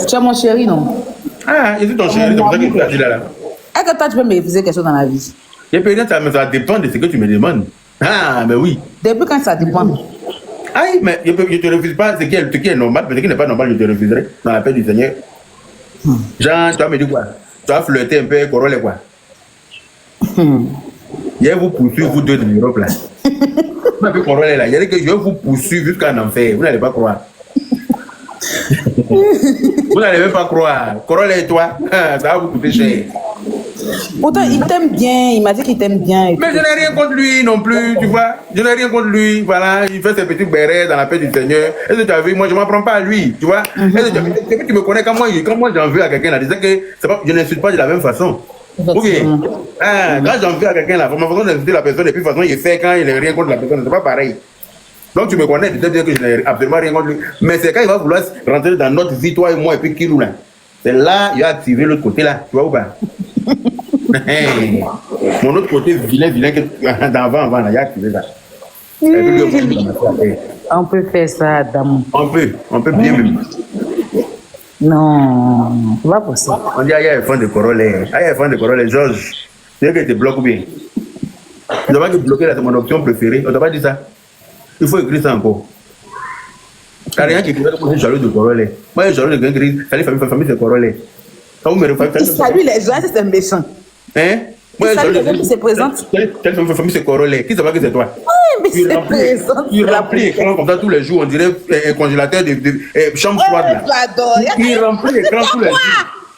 Tu es mon chéri, non? Ah, je suis ton chéri, c'est pour ça que tu as dit là. Est-ce que toi, tu peux me refuser quelque chose dans la vie? Et peut-être ça dépend de ce que tu me demandes. Ah, mais oui. Depuis quand ça dépend? Aïe, mais je ne te refuse pas ce qui est normal, mais ce qui n'est pas normal, je te refuserai dans la paix du Seigneur. Jean, tu vas me dire quoi? Tu vas flirter un peu, Corolais quoi? Je vais vous poursuivre, vous deux de l'Europe là. Vous m'avez Corolais là. Je vais vous poursuivre jusqu'en enfer. Vous n'allez pas croire. Vous n'allez même pas croire. Corolais et toi, ça va vous coûter cher. Pourtant, il t'aime bien. Il m'a dit qu'il t'aime bien. Et Mais je n'ai rien contre lui non plus, tu vois. Je n'ai rien contre lui. Voilà, il fait ses petits bérets dans la paix du Seigneur. Est-ce que tu as vu? Moi, je ne m'en prends pas à lui, tu vois. Est-ce que tu me connais quand moi j'en veux à quelqu'un là, disais que pas, je n'insulte pas de la même façon. Ok. Quand j'en veux à quelqu'un là, ma façon d'insulter la personne, et puis de toute façon, il fait quand il n'a rien contre la personne, c'est pas pareil. Donc tu me connais, tu sais bien que je n'ai absolument rien contre lui. Mais c'est quand il va vouloir rentrer dans notre vie, toi et moi, et puis Kilou là. C'est là, il a activé l'autre côté là, tu vois ou pas? Mon autre côté vilain que d'avant là, il a activé ça. on peut faire ça, Adam. On peut bien même. Non, c'est pas possible. On dit Aya est fan de Corolais. Aya est fan de Corolais. Georges, tu veux que je te bloque ou bien? Tu dois pas te bloquer là, c'est mon option préférée. On t'a pas dit ça? Il faut écrire ça encore. Car rien qui écrit comme je suis jaloux de Corolais. Moi, je suis jaloux de quelqu'un qui dit salut famille, c'est Corolais. Quand vous me refaites, Il salue les gens, c'est un méchant. hein? Moi, je suis jaloux de quelqu'un qui se présente. telle famille, c'est Corolais. Qui sait pas que c'est toi? Oui, mais c'est présent. Il remplit l'écran comme ça tous les jours. On dirait un congélateur de chambre froide là. J'adore. Il remplit l'écran tous les jours.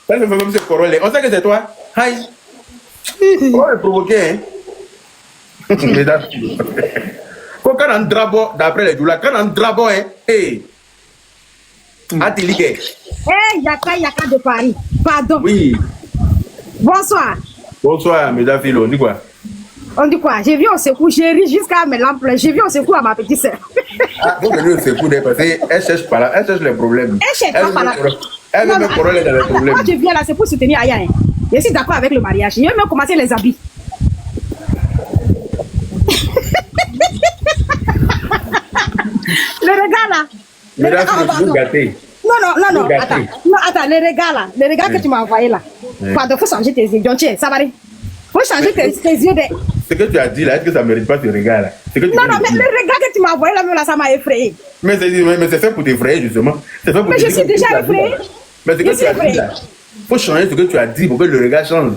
Telle famille, c'est Corolais. On sait que c'est toi. Aïe. On va le provoquer, hein? Mesdames. Quand on drabo, d'après les douleurs, quand on drabo, hein, hey. Atelique. Eh, Yaka de Paris. Pardon. Oui. Bonsoir. Bonsoir, mesdames, filles, on dit quoi? On dit quoi? J'ai vu au secours, j'ai ri jusqu'à mes lampes. J'ai vu au secours à ma petite sœur. Ah, vous venez au secours, parce qu'elle cherche pas là, elle cherche les problèmes. Elle cherche pas par là. Elle veut me corroler dans les problèmes. Moi, je viens là, c'est pour soutenir Aya. Hein. Je suis d'accord avec le mariage. Je vais même commencer les habits. Le regard là. Mesdames, filles, vous gâtez. Non, Gâté. attends. Non, attends, les regards là. Les regards que tu m'as envoyés là. Pardon, faut changer tes yeux. Donc, tiens, ça va aller. Faut changer tes yeux de. Ce que tu as dit là, est-ce que ça ne mérite pas ce regard là? Ce que tu Non, viens de mais dire. le regard que tu m'as envoyé là, même là, ça m'a effrayé. Mais c'est fait pour t'effrayer justement. C'est fait pour Mais te je dire suis que tu déjà as dit, là. effrayée. Mais ce Je que tu suis as dit effrayée. là, faut changer ce que tu as dit pour que le regard change.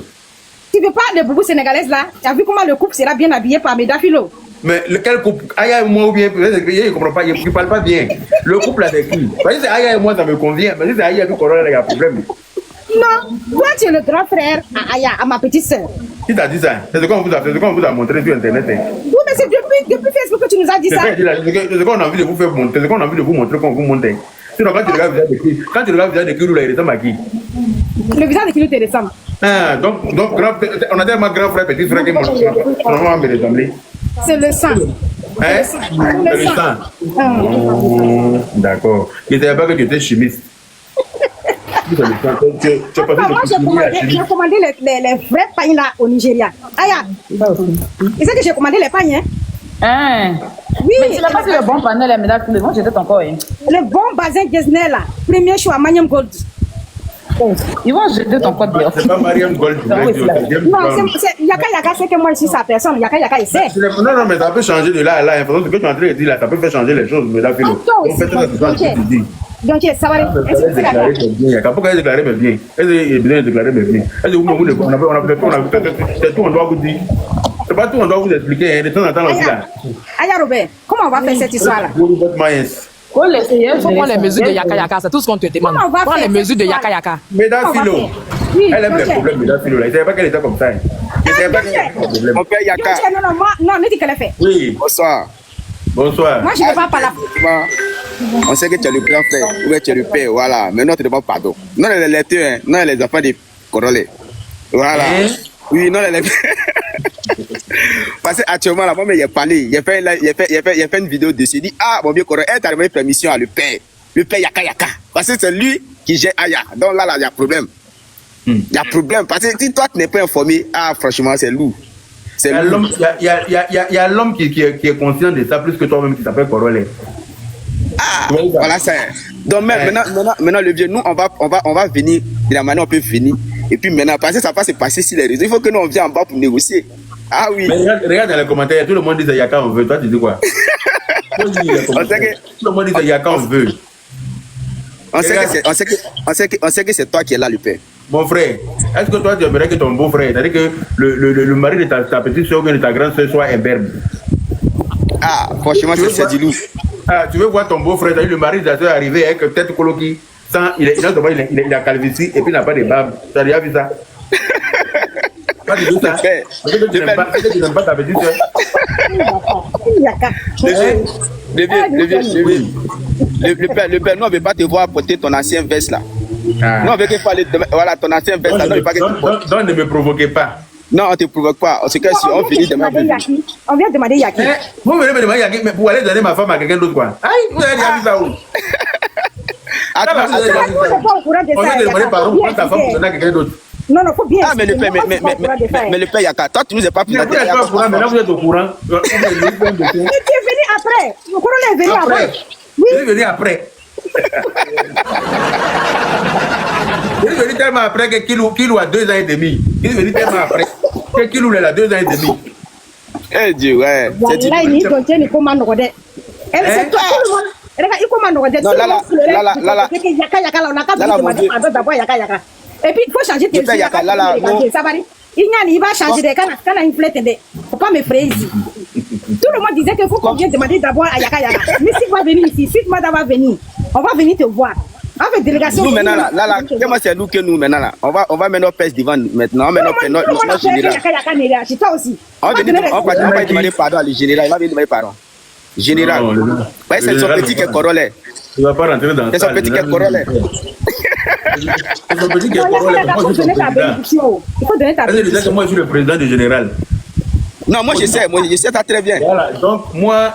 Tu veux pas de boubou sénégalaise là? Tu as vu comment le couple sera bien habillé par Meda Philo? Mais lequel couple? Aya et moi ou bien, peut-être que il ne comprend pas, il ne parle pas bien. Le couple là, c'est qui? Parce que c'est Aya et moi, ça me convient. Mais si c'est Aya et Corona, il y a problème. Non, toi tu es le grand frère à Aya, à ma petite soeur. Qui t'a dit ça? C'est ce qu'on vous a montré sur Internet. Hein. Oui, mais c'est depuis Facebook que tu nous as dit C'est ça. ce qu'on a envie de vous faire montrer, c'est ce qu'on a envie de vous montrer quand vous montez. Sinon, quand tu regardes le visage de qui, là, il ressemble à qui? Le visage de qui nous te ressemble. Ah, donc on a tellement grand frère, petit frère qui normalement me ressembler. C'est le sang. Hein? Le Le sang. sang. D'accord. Je ne savais pas que tu étais chimiste. Tu as Moi, passé de j'ai commandé les vrais pagnes là au Nigeria. Aya, et c'est que j'ai commandé les pagnes. Hein? Oui, Mais tu n'as pas fait le bon panel, mais là, les gens j'étais encore. Hein. le bon bazin Disney là. Premier choix, Magnum Gold. Ils vont jeter ton code dehors. C'est pas Mariam Gold. Non, c'est Yaka, c'est que moi ici, sa personne. Yaka, il sait. Non, mais ça peut changer de là à là. Ce que tu es en train de dire là, ça peut faire changer les choses. Mais là, Toi aussi. Donc, ça va. Est-ce que c'est d'accord? Il y a pourquoi déclarer mes biens. Est-ce qu'il est bien déclaré mes biens? Est-ce que vous c'est tout, on doit vous dire. C'est pas tout, on doit vous expliquer. De temps en temps, aussi là. Aya Robert, comment on va faire cette histoire là? Faut l'essayer. Il faut prendre les mesures de Yaka Yaka, c'est tout ce qu'on te demande. Comment on va Prends faire les mesures de cette Yaka Yaka. Mesdames Philo, Oui, elle aime les ok. problèmes, Mesdames Philo. Je ne savais pas qu'elle était comme ça. Je ne savais pas qu'elle était comme problème. Mon père Yaka, Non, moi, ne dis qu'elle a fait. Oui, bonsoir. bonsoir. Moi, je ne vais pas parler. On sait que tu es le grand frère, ou bien tu es le père, voilà. Mais non, tu ne demandes pardon. Non, les lecteurs, hein. Non, les enfants des Corolais. Voilà. Hein? Oui, non, les parce qu'actuellement, là, moi, il a parlé, il a fait une vidéo dessus. Il dit, ah, mon vieux Corolais, elle t'a donné permission à le père Yaka Yaka. Parce que c'est lui qui gère Aya. Donc là, il y a problème. Il y a problème. Parce que si toi, tu n'es pas informé, ah, franchement, c'est lourd. C'est lourd. Il y a l'homme qui est conscient de ça plus que toi-même qui s'appelle Corolais. Ah, voilà ça. Donc maintenant le vieux, nous on va venir de la manière on peut venir. Et puis maintenant, parce que ça va se passer sur les réseaux, il faut que nous on vienne en bas pour négocier. Ah oui. Mais regarde dans les commentaires, tout le monde dit que Yaka on veut. Toi tu dis quoi? Tout le monde dit que Yaka on veut. On sait que c'est toi qui es là le père. Mon frère, est-ce que toi tu aimerais que ton beau frère, c'est-à-dire que le mari de ta petite soeur ou de ta grande soeur soit un berbe? Ah, franchement, c'est du loup. Ah, tu veux voir ton beau-frère, le mari de ta soeur arriver avec tête coloquée, sans, il a calvitie et puis il n'a pas de barbe. Tu as déjà vu ça? Pas du tout ça. Parce que tu n'aimes pas ta petite soeur. Le père, nous on ne veut pas te voir porter ton ancien veste là. Ah. Nous on veut que parler de voilà ton ancien veste là. Donc ne me provoquez pas. Non, on ne te provoque pas. C'est que si on finit demain. On vient demander Yaki. Vous venez me demander Yaki, mais pour aller donner ma femme à quelqu'un d'autre quoi? Aïe, vous avez déjà vu ça où? Attends, On vient demander pardon pour ta femme pour donner à quelqu'un d'autre. Non, faut bien. Ah, mais le père Yaka, toi tu nous es pas Mais vous n'êtes pas au courant, mais là vous êtes au courant. Tu es venu après. Le courant est venu après. Oui. Je suis venu après. Il est venu tellement après que Kilo a 2 ans et demi. Il est venu tellement après que Kilo a 2 ans et demi. Eh Dieu, ouais. Là, il dit il commande. C'est toi, tout le monde. Regarde, il commande. Non, là. Et puis, il faut changer tes yeux. Ça va. Il va changer des canards. Quand il flette, il ne faut pas me frayer ici. Tout le monde disait qu'il faut qu'on vienne demander d'abord à Yaka Yaka. Mais si tu vas venir ici, si tu vas venir, on va venir te voir. Avec délégation. Nous maintenant là, comment c'est nous que nous maintenant là? On va maintenant pèse devant maintenant. Notre général. Toi aussi. On va demander pardon à le général. Il va venir demander pardon. Général. C'est son petit qui est Corolais. Tu ne vas pas rentrer dans ça. C'est son petit qui est Corolais. C'est son petit qui est Corolais. Il faut donner ta bénédiction. Il faut donner ta bénédiction. Est-ce que moi je suis le président du général? Non, moi je sais ça très bien. Voilà, donc moi,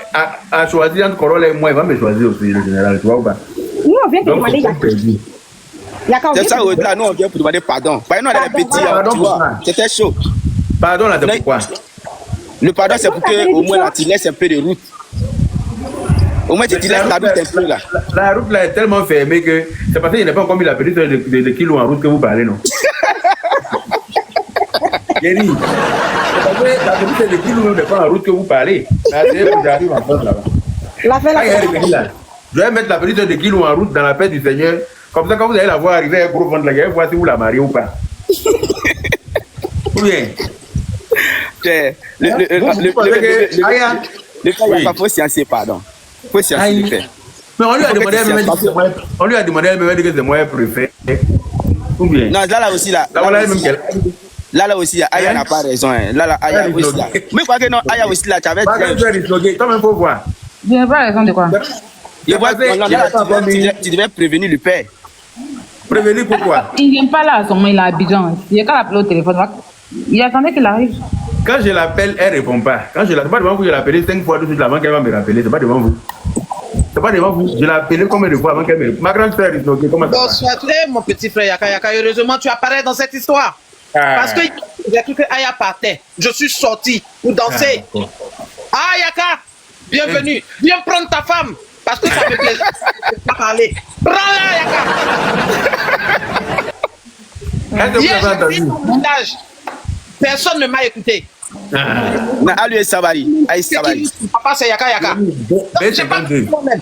à choisir entre Corolais et moi, il va me choisir aussi le général, tu vois ou pas? Nous, on vient te demander Yaka. C'est ça, là, nous on vient pour demander pardon. Par exemple, on est petits, tu vois, c'était chaud. Pardon là, c'est pourquoi? Le pardon, c'est pour que au moins là, tu laisses un peu de route. Au moins, tu laisses la route un peu là. La route là est tellement fermée que c'est parce qu'il n'a pas encore mis la petite de kilos en route que vous parlez, non? Génie. C'est parce que la petite de kilos n'est pas en route que vous parlez. Là, j'arrive en France là-bas. Je vais mettre la petite de kilos en route dans la paix du Seigneur. Comme ça, quand vous allez la voir arriver à un gros ventre, là, vous allez voir si vous la mariez ou pas. Ou bien? Il faut sciencer, pardon. Il faut sciencer le fait. Mais on lui a demandé elle-même que c'est moi préfet. Ou bien? Non, là aussi, là. Là aussi, Aya n'a pas raison. Là, Aya aussi, là. Mais quoi que non, Aya aussi, là, tu avais dit. Toi-même, faut voir. Je n'ai pas raison de quoi? Tu devais prévenir le père. Prévenir pourquoi? Il ne vient pas là à son moment, il est à Abidjan. Il n'y a qu'à l'appeler au téléphone. Il attendait qu'il arrive. Quand je l'appelle, elle répond pas. Quand je l'appelle, pas devant vous, je l'ai appelé 5 fois de suite avant qu'elle va me rappeler. C'est pas devant vous. C'est pas devant vous. Je l'ai appelé combien de fois avant qu'elle me réponde. Ma grande sœur, comment ça va? Bonsoir, mon petit frère Yaka Yaka. Heureusement, tu apparais dans cette histoire. Parce que j'ai cru que Aya partait. Je suis sorti pour danser. Ah, Yaka, bienvenue. Viens prendre ta femme. Parce que ça me plaît pas parler. Prends-la, Yaka. Hier, j'ai pris mon montage. Personne ne m'a écouté. Ali et Sabari. Aïe Sabari. Papa, c'est Yaka Yaka. J'ai pas de problème.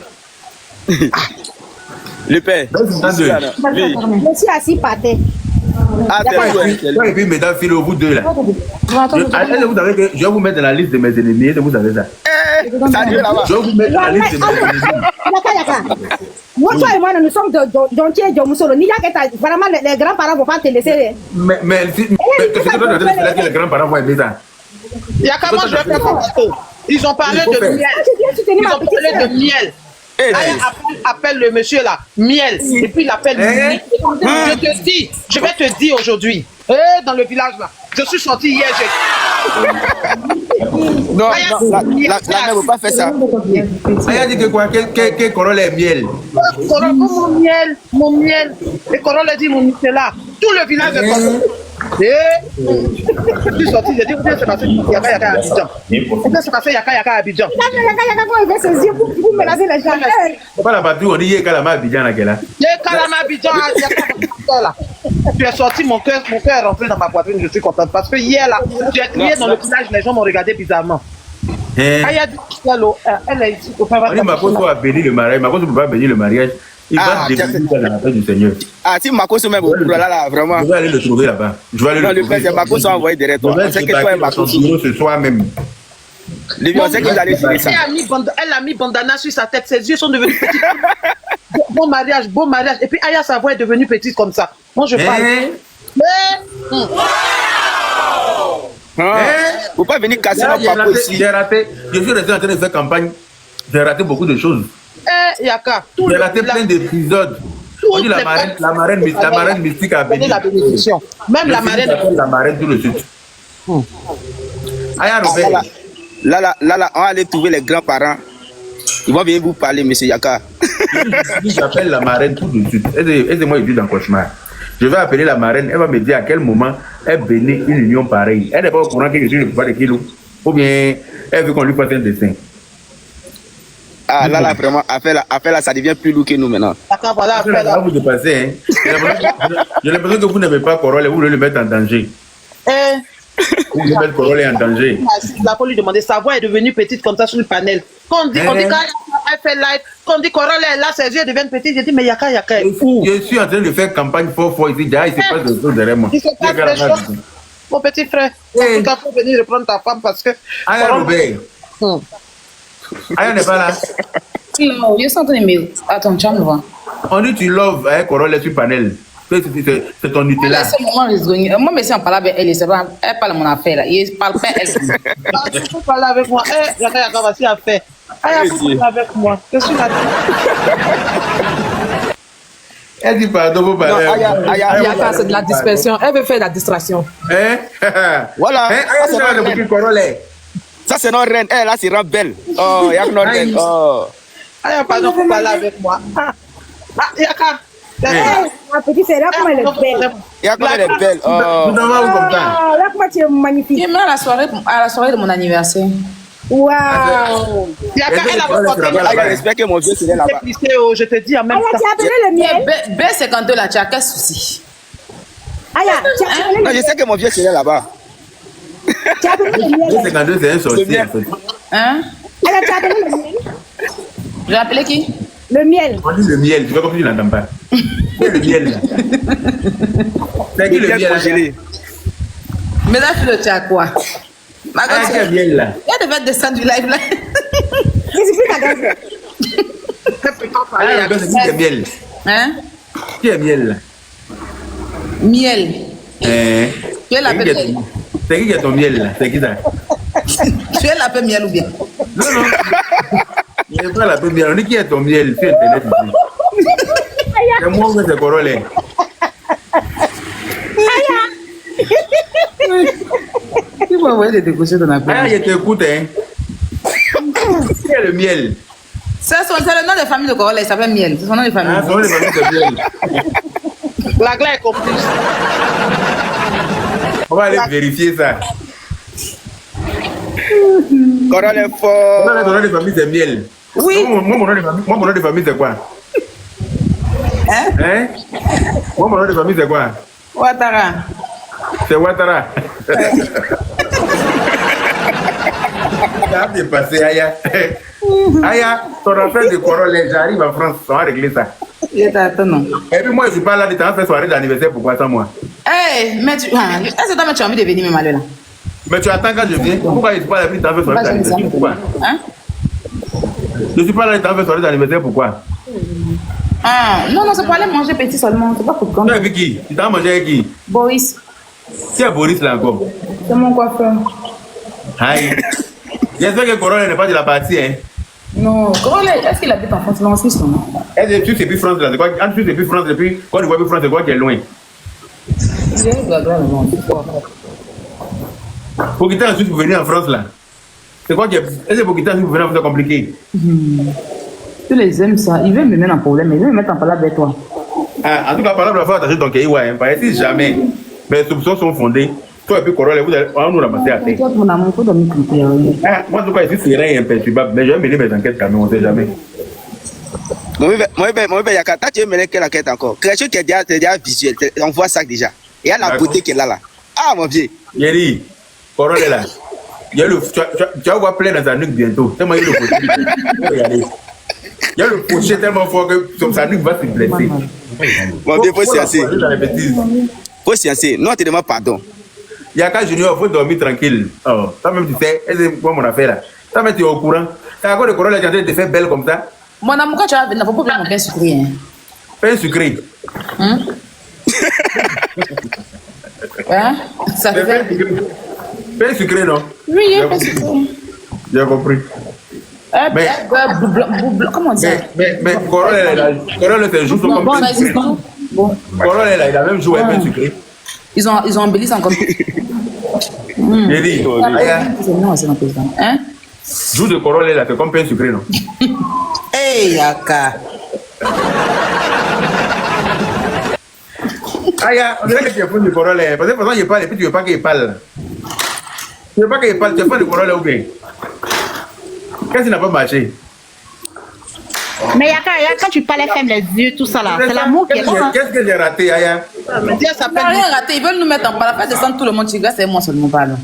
Le père. Je suis assis par terre. Ah, et puis, mesdames, filles, vous deux là. Vous savez que je vais vous mettre dans la liste de mes ennemis. Est-ce que vous savez ça? Salut là-bas. Je vais vous mettre dans la liste de mes ennemis. Yaka. Moi, toi et moi, nous sommes Jontier et Jomusolo. Vraiment, les grands-parents ne vont pas te laisser. Mais qu'est-ce que tu dois dire que les grands-parents vont aimer ça? Yaka, moi, je vais faire ton bateau. Ils ont parlé de miel. Ils ont parlé de miel. Appelle le monsieur là, miel. Et puis il appelle miel. Je vais te dire aujourd'hui. Dans le village là. Je suis sorti hier. Non, la ne veut pas faire ça. Elle a dit que quoi? Quel corolle est miel? Mon miel. Et corolle a dit mon Nutella. Tout le village est sorti. Je suis sorti, j'ai dit, c'est passé Yaka Yaka à Abidjan. C'est passé Yaka Yaka à Abidjan. Yaka, quand il fait ses yeux, vous menacez les gens. C'est pas la partie où on dit Yekalama Abidjan là. Yekalama Abidjan, là. Tu es sorti, mon cœur est rentré dans ma poitrine, je suis contente. Parce que hier là, j'ai crié dans le village, les gens m'ont regardé bizarrement. Aya dit, elle est ici. On dit Makoso va bénir le mariage, Makoso ne peut pas bénir le mariage. Il va débuter dans la paix du Seigneur. Ah, si Makoso même au là, vraiment. Je vais aller le trouver là-bas. Je vais aller le trouver. Le Makoso a envoyé derrière toi. On sait que toi et Makoso. Ce soir même. On sait qu'ils allaient finir ça. Elle a mis bandana sur sa tête, ses yeux sont devenus petits. Bon mariage. Et puis Aya, sa voix est devenue petite comme ça. Moi, je parle. Faut pas venir casser mon papa aussi. J'ai raté. Je suis resté en train de faire campagne. J'ai raté beaucoup de choses. Yaka. J'ai raté plein d'épisodes. On dit la marraine mystique a béni. La bénédiction. Même la marraine. La marraine tout de suite. Aya Robert. Là, on va aller trouver les grands-parents. Ils vont venir vous parler, monsieur Yaka. J'appelle la marraine tout de suite. Aidez-moi, il vit dans le cauchemar. Je vais appeler la marraine, elle va me dire à quel moment elle bénit une union pareille. Elle n'est pas au courant que je suis le pouvoir de Kilo. Ou bien elle veut qu'on lui fasse un dessin. Ah, là, vraiment, affaire là, ça devient plus lourd que nous maintenant. Voilà, là, vous dépassez, hein. J'ai l'impression que vous n'avez pas Corolle et vous voulez le mettre en danger. Vous voulez mettre Corolle en danger. La police lui demander, sa voix est devenue petite comme ça sur le panel. Quand on dit quand elle fait live, quand on dit Corolle est là, ses yeux deviennent petits, j'ai dit, mais Yaka est fou. Je suis en train de faire campagne fort ici. Il se passe des choses derrière moi. Il se passe des choses. Mon petit frère, tu vas venir reprendre ta femme parce que. Aya Robert. Aya n'est pas là. Non, je suis en train de me. Attends, tu vas me voir. On dit tu love Corolle sur panel. C'est ton Nutella. Moi, mais si on parle avec elle, elle parle de mon affaire là. Il parle pas elle. Tu peux parler avec moi. Yaka, voici affaire. Aya, tu peux parler avec moi. Je suis là. Elle dit pardon, vous parlez. Yaka, c'est de la dispersion. Elle veut faire de la distraction. Voilà. Ça, c'est notre reine. Elle, là, c'est rend belle. Oh, Yaka, notre reine. Oh. Aya, pardon, pour parler avec moi. Yaka. Ma petite, c'est là comment elle est belle. Yaka, elle est belle. Oh. Là comment tu es magnifique. Il est à la soirée de mon anniversaire. Waouh. Yaka, elle a votre j'espère que mon Dieu serait là-bas. Je te dis en même temps. Tu as appelé le miel. B52 là, tu as quel souci? Aya, tu as appelé le miel. Je sais que mon Dieu serait là-bas. Tu as appelé le miel. B52, c'est un sorcier en fait. Hein? Aya, tu as appelé le miel. J'ai appelé qui? Le miel. On dit le miel, tu vois comme tu n'entends pas. C'est le miel là. C'est qui le miel là? Mais là, tu as quoi? C'est le miel là. Elle devait descendre du live là. Je suis plus ta grande. C'est le miel. Hein? Qui est miel là? Miel. Tu es la paix. C'est qui est ton miel là? C'est qui ça? Tu es la paix miel ou bien? Non. Je n'ai pas la paix miel. On dit qui est ton miel sur internet ici. C'est moi ou c'est Corolle? m'envoyer des décochés dans la Ah, je t'écoute, hein. Qui est le miel? C'est le nom de famille de Corolla, il s'appelle Miel. C'est son nom de famille. Ah, son nom de famille, c'est miel. La glace est comprise. On va aller vérifier ça. Corolle est fort. Ton nom de famille, c'est miel. Oui. Moi, mon nom de famille, c'est quoi? Hein? Moi, mon nom de famille, c'est quoi? Ouattara. C'est Ouattara. Ça a dépassé, Aya. Aya, ton affaire de Corolla, j'arrive en France, on va régler ça. Je t'attends. Et puis moi, je suis pas là de t'en faire soirée d'anniversaire, pourquoi ça, moi? Hey, mais tu. Est-ce que toi, tu as envie de venir, même là? Mais tu attends quand je viens. Pourquoi je suis pas là de t'en faire soirée d'anniversaire? Pourquoi? Hein? Je suis pas là de t'en faire soirée d'anniversaire, pourquoi? Ah, non, c'est pour aller manger petit seulement. C'est pas pour Tu quand. es avec qui? Tu t'as mangé avec qui? Boris, Qui est Boris là encore? c'est mon coiffeur. Aïe. J'espère que Corolla n'est pas de la partie, hein? Non, Corolla, est-ce qu'il habite en France? Non, en Suisse, non. Est-ce que tu sais plus France là? C'est quoi? Entre tu sais plus France et puis quand tu vois plus France, c'est quoi qui est loin? Pour quitter en Suisse pour venir en France là? C'est quoi qui est. Est-ce que pour quitter en Suisse pour venir en France c'est compliqué? Tu les aimes ça. Ils veulent me mettre en problème, mais ils veulent me mettre en problème avec toi. Ah, en tout cas, par exemple, la fois attacher ton cahier, ouais, pas si jamais. Mais les soupçons sont fondés. Toi et puis Corolla, vous allez nous ramasser à terre. Toi, mon amour, faut dormir tranquille. Ah, moi, en tout cas, ici, c'est rien imperturbable. Mais je vais mener mes enquêtes quand même, on ne sait jamais. Moi, Yaka, toi, tu veux mener quelle enquête encore? Quelque chose qui est déjà visuel. On voit ça déjà. Il y a la beauté qui est là. Ah, mon vieux. Yeri, Corolla est là. Il y a tu vas voir plein dans sa nuque bientôt. Tellement il y a le poché. Regardez. Il y a le poché tellement fort que sa nuque va se blesser. Mon vieux, faut sciencer. Dans les bêtises. Faut sciencer. Non, te demande pardon. Yaka Junior, faut dormir tranquille. Oh, toi-même, tu sais, c'est quoi mon affaire là? Toi-même, tu es au courant. T'as encore de Corolla qui est en train de te faire belle comme ça? Mon amour, quand tu vas venir, il ne faut pas mon pain sucré. Hein? Pain sucré. Hein? Ça fait. Pain sucré, non? Oui, il y a pain sucré. J'ai compris. Mais- Comment dire? Mais Corolla est là. Corolla, c'est juste comme Bon, pain ça sucré. existe pas. Bon. Corolla est là, il a même joué à pain sucré. Ils ont embelli ça encore. J'ai dit, Aya, C'est non, c'est non, président. Hein? joue de Corolla est là, c'est comme pain sucré, non? Hey, Yaka. Aya, on dirait que tu es fan de Corolla. Parce que pourtant, il parle et puis tu veux pas qu'il parle. Tu veux pas qu'il parle, tu es fan de Corolla ou bien? Qu'est-ce qui n'a pas marché? Mais Yaka, quand tu parles, ferme les yeux, tout ça là. C'est l'amour qui est là. Qu'est-ce que j'ai raté, Aya? Dieu Non, s'appelle. rien raté. Ils veulent nous mettre en parole. Faites descendre tout le monde. Tu regardes, c'est moi seulement parle.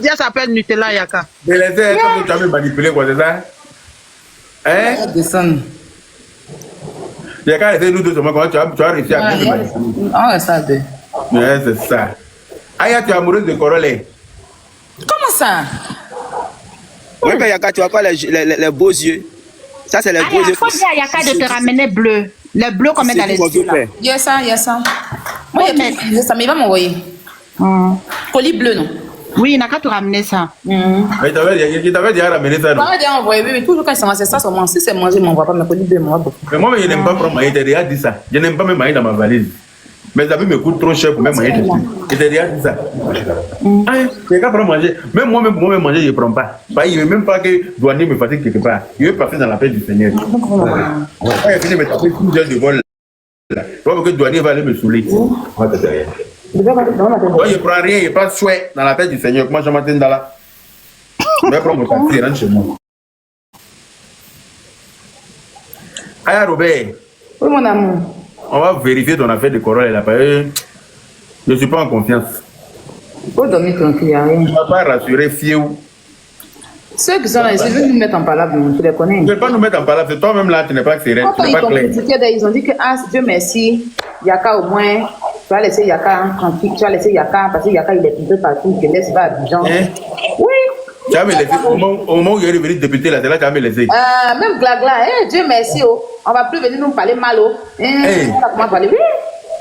Dieu s'appelle Nutella Yaka. Mais les airs, comme tu as même manipulé, quoi, c'est ça? Hein? Faites descendre. Il y a qu'à essayer nous deux seulement, comment tu as réussi à bien me manipuler. On reste à deux. Ouais, c'est ça. Aya, tu es amoureuse de Corolla. Comment ça? Oui, mais Yaka, tu vois pas les beaux yeux. Ça, c'est les beaux Il yeux. faut dire à Yaka de te ramener bleu. Le bleu qu'on met dans les yeux. Là. Il y a ça, il y a ça. Moi, il y a utilisé ça, mais il va m'envoyer. Colis bleu, non? Oui, il n'a qu'à te ramener ça. Mais il t'avait déjà ramené ça, Il non? va déjà envoyer, mais toujours quand il s'en va, c'est ça seulement. Si c'est manger, il ne m'envoie pas, mais colis bleu, il m'envoie beaucoup. Mais moi, je n'aime pas prendre maïs, j'ai déjà dit ça. Je n'aime pas mes maïs dans ma valise. Mes amis me coûtent trop cher pour mes maïs dessus. J'ai déjà dit ça. C'est qu'à prendre manger. Même moi-même manger, je ne prends pas. Il ne veut même pas que douanier me fatigue quelque part. Il veut passer dans la paix du Seigneur. Quand il finit de me taper 12 heures de vol, là, je vois que le douanier va aller me saouler. Moi, je ne prends rien, je passe chouette dans la paix du Seigneur. Moi, je m'attends dans là. Je vais prendre mon taxi et rentre chez moi. Aya Robert, Oui, mon amour. on va vérifier ton affaire de Corolla là. Je ne suis pas en confiance. Il faut dormir tranquille, il n'y a Tu rien. ne vas pas rassurer Fieu. Ceux qui sont là, ils veulent nous mettre en parole, tu les connais. Tu ne veux pas nous mettre en parole, c'est toi-même là, tu n'es pas serein, Quand tu n'es ils pas t'ont clair. critiqué, ils ont dit que, ah, Dieu merci, Yaka au moins, tu vas laisser Yaka tranquille, tu vas laisser Yaka, parce que Yaka il est un peu partout, il te laisse, va à Abidjan. Hein? Oui. Tu vas me laisser, au moment où il est devenu député là, c'est là que tu vas me laisser. Même Glagla, Dieu merci, oh. On va plus venir nous parler mal, oh. Hey. Comment parler? Oui.